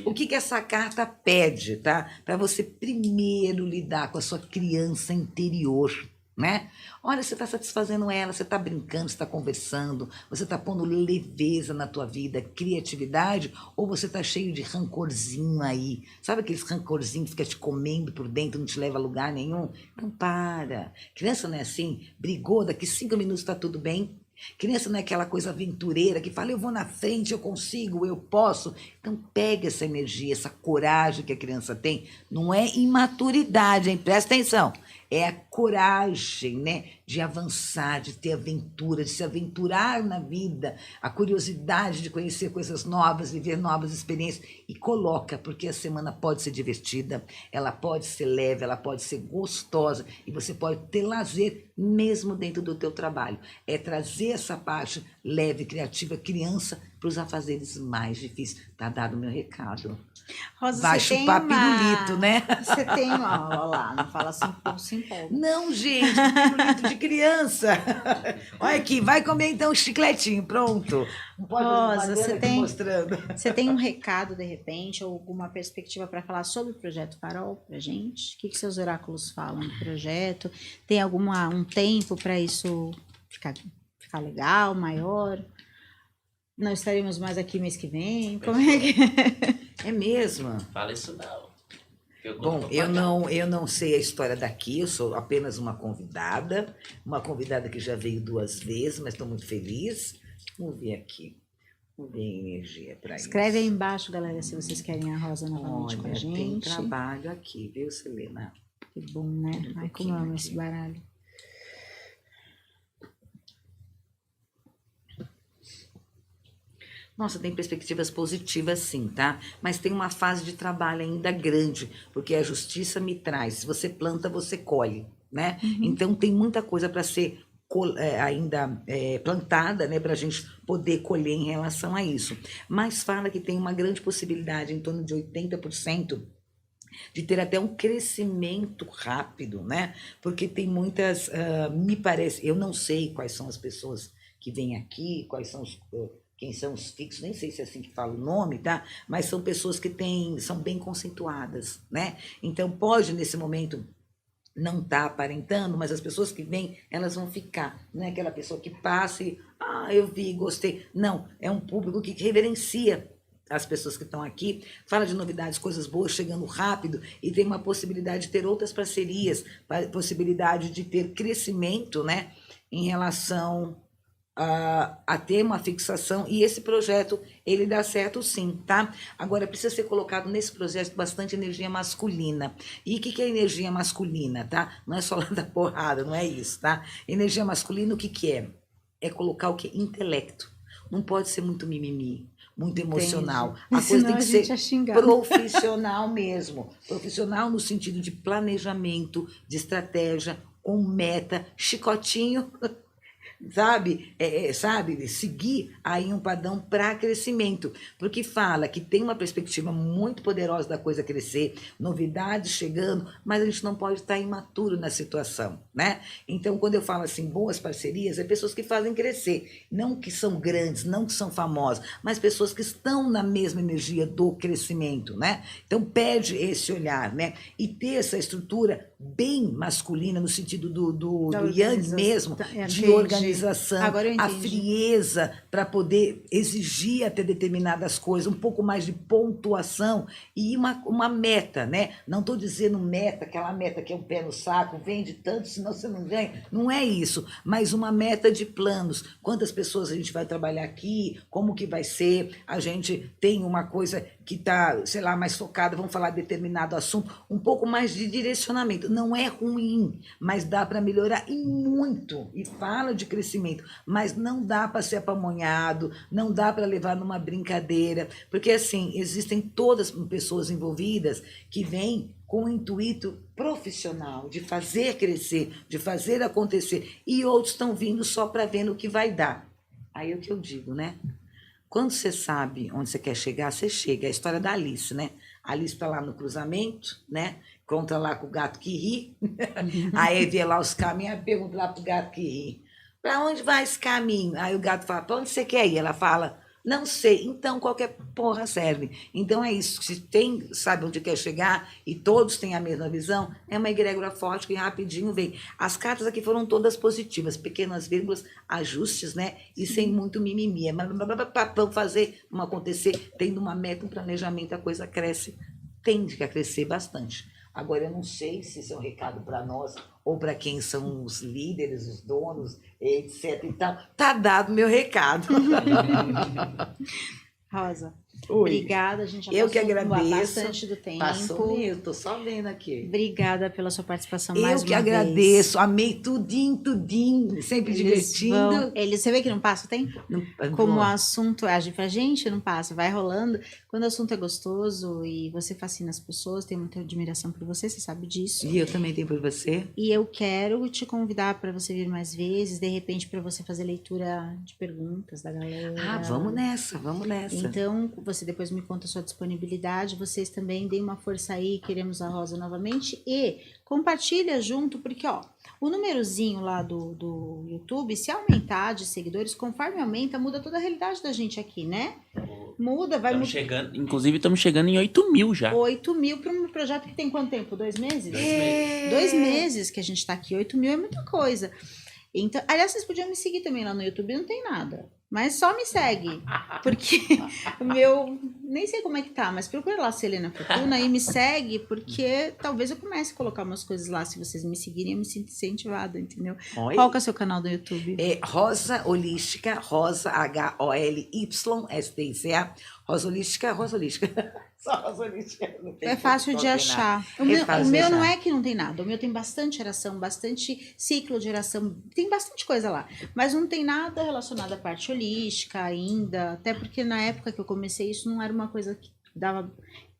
O que essa carta pede, tá? Para você primeiro lidar com a sua criança interior, né? Olha, você está satisfazendo ela, você está brincando, você está conversando, você está pondo leveza na tua vida, criatividade, ou você está cheio de rancorzinho aí? Sabe aqueles rancorzinhos que fica te comendo por dentro, não te leva a lugar nenhum? Então para. Criança não é assim, brigou, daqui 5 minutos está tudo bem. Criança não é aquela coisa aventureira que fala, eu vou na frente, eu consigo, eu posso. Então pega essa energia, essa coragem que a criança tem. Não é imaturidade, hein? Presta atenção. É a coragem, né, de avançar, de ter aventura, de se aventurar na vida, a curiosidade de conhecer coisas novas, viver novas experiências. E coloca, porque a semana pode ser divertida, ela pode ser leve, ela pode ser gostosa e você pode ter lazer mesmo dentro do teu trabalho. É trazer essa parte leve, criativa, criança, para os afazeres mais difíceis. Tá dado o meu recado. Rosa, vai chupar pirulito, né? Você tem uma... Olha lá, não fala assim, pouco se empolga. Não, gente, pirulito de criança. Olha aqui, vai comer então um chicletinho, pronto. Não pode Rosa, você tem um recado, de repente, ou alguma perspectiva para falar sobre o Projeto Farol pra gente? O que seus oráculos falam do projeto? Tem um tempo para isso ficar legal, maior? Não estaremos mais aqui mês que vem? Como é que é mesmo? Fala isso não. Bom, eu não sei a história daqui, eu sou apenas uma convidada que já veio 2 vezes, mas estou muito feliz. Vamos ver aqui. Vamos ver a energia para isso. Escreve aí embaixo, galera, se vocês querem a Rosa novamente com a gente. Tem trabalho aqui, viu, Selena? Que bom, né? Ai, como eu amo esse baralho. Nossa, tem perspectivas positivas sim, tá? Mas tem uma fase de trabalho ainda grande, porque a justiça me traz. Se você planta, você colhe, né? Então tem muita coisa para ser ainda plantada, né, para a gente poder colher em relação a isso. Mas fala que tem uma grande possibilidade, em torno de 80%, de ter até um crescimento rápido, né? Porque tem muitas, me parece, eu não sei quais são as pessoas que vêm aqui, quais são quem são os fixos, nem sei se é assim que fala o nome, tá? Mas são pessoas que são bem conceituadas, né? Então pode, nesse momento, não tá aparentando, mas as pessoas que vêm, elas vão ficar. Não é aquela pessoa que passa e, eu vi, gostei. Não, é um público que reverencia as pessoas que estão aqui, fala de novidades, coisas boas, chegando rápido, e tem uma possibilidade de ter outras parcerias, possibilidade de ter crescimento, né, em relação a ter uma fixação, e esse projeto, ele dá certo sim, tá? Agora, precisa ser colocado nesse projeto bastante energia masculina. E o que é energia masculina, tá? Não é só lá da porrada, não é isso, tá? Energia masculina, o que é? É colocar o que? Intelecto. Não pode ser muito mimimi, muito emocional. A coisa tem que ser profissional mesmo. Profissional no sentido de planejamento, de estratégia, com meta, chicotinho, sabe? Seguir aí um padrão para crescimento, porque fala que tem uma perspectiva muito poderosa da coisa crescer, novidades chegando, mas a gente não pode estar imaturo na situação, né? Então, quando eu falo assim, boas parcerias, é pessoas que fazem crescer, não que são grandes, não que são famosas, mas pessoas que estão na mesma energia do crescimento, né? Então, pede esse olhar, né? E ter essa estrutura bem masculina, no sentido do yang mesmo, de organização, a frieza para poder exigir até determinadas coisas, um pouco mais de pontuação e uma meta, né? Não estou dizendo meta, aquela meta que é um pé no saco, vende tanto, senão você não ganha. Não é isso, mas uma meta de planos. Quantas pessoas a gente vai trabalhar aqui, como que vai ser, a gente tem uma coisa que está, sei lá, mais focada, vamos falar de determinado assunto, um pouco mais de direcionamento. Não é ruim, mas dá para melhorar e muito. E fala de crescimento, mas não dá para ser apamonhado, não dá para levar numa brincadeira, porque assim, existem todas as pessoas envolvidas que vêm com o intuito profissional, de fazer crescer, de fazer acontecer, e outros estão vindo só para ver no que vai dar. Aí é o que eu digo, né? Quando você sabe onde você quer chegar, você chega. É a história da Alice, né? A Alice está lá no cruzamento, né? Conta lá com o gato que ri. Aí vê lá os caminhos, aí pergunta lá pro gato que ri. Para onde vai esse caminho? Aí o gato fala, para onde você quer ir? Ela fala, não sei. Então qualquer porra serve. Então é isso. Se tem, sabe onde quer chegar e todos têm a mesma visão, é uma egrégora forte que rapidinho vem. As cartas aqui foram todas positivas, pequenas vírgulas, ajustes, né? E sem muito mimimi. Mas para fazer uma acontecer, tendo uma meta, um planejamento, a coisa cresce. Tende a crescer bastante. Agora, eu não sei se isso é um recado para nós ou para quem são os líderes, os donos, etc. e tal. Tá dado meu recado. Rosa, Oi. Obrigada. A gente já eu que agradeço. Bastante do tempo. Passou mesmo, tô só vendo aqui. Obrigada pela sua participação mais uma vez. Eu que agradeço, amei tudinho, sempre divertindo. Você vê que não passa o tempo? Como o assunto age pra gente, não passa, vai rolando. Quando o assunto é gostoso e você fascina as pessoas, tenho muita admiração por você, você sabe disso. E eu também tenho por você. E eu quero te convidar para você vir mais vezes, de repente para você fazer leitura de perguntas da galera. Vamos nessa. Então, você depois me conta a sua disponibilidade, vocês também deem uma força aí, queremos a Rosa novamente, e compartilha junto, porque o númerozinho lá do YouTube, se aumentar de seguidores, conforme aumenta, muda toda a realidade da gente aqui, né? Muda, vai mudar. Inclusive, estamos chegando em 8.000 já. 8.000 para um projeto que tem quanto tempo? 2 meses? 2 meses. 2 meses que a gente está aqui, 8.000 é muita coisa. Então, aliás, vocês podiam me seguir também lá no YouTube, não tem nada. Mas só me segue, porque o meu, nem sei como é que tá, mas procura lá Selena Fortuna e me segue, porque talvez eu comece a colocar umas coisas lá, se vocês me seguirem, eu me sinto incentivada, entendeu? Oi? Qual que é o seu canal do YouTube? É Rosa Holística, Rosa, H-O-L-Y-S-T-I-C-A, Rosa Holística. Só Rosa Holística. É fácil de achar. O meu não é que não tem nada, o meu tem bastante geração, bastante ciclo de geração, tem bastante coisa lá, mas não tem nada relacionado à parte holística ainda, até porque na época que eu comecei isso não era uma coisa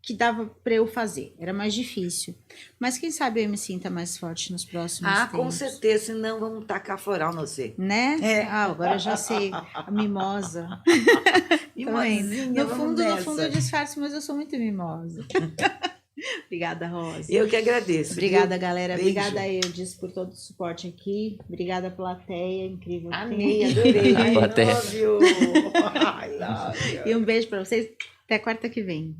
que que dava para eu fazer. Era mais difícil. Mas quem sabe eu me sinta mais forte nos próximos tempos. Com certeza, senão vamos tacar floral no você. Né? Agora eu já sei. A mimosa. Mimosinha, no fundo eu disfarço, mas eu sou muito mimosa. Obrigada, Rosa. Eu que agradeço. Obrigada, galera. Beijo. Obrigada, Eudes, por todo o suporte aqui. Obrigada, plateia. Incrível. Amei, adorei. I love you. E um beijo para vocês. Até quarta que vem.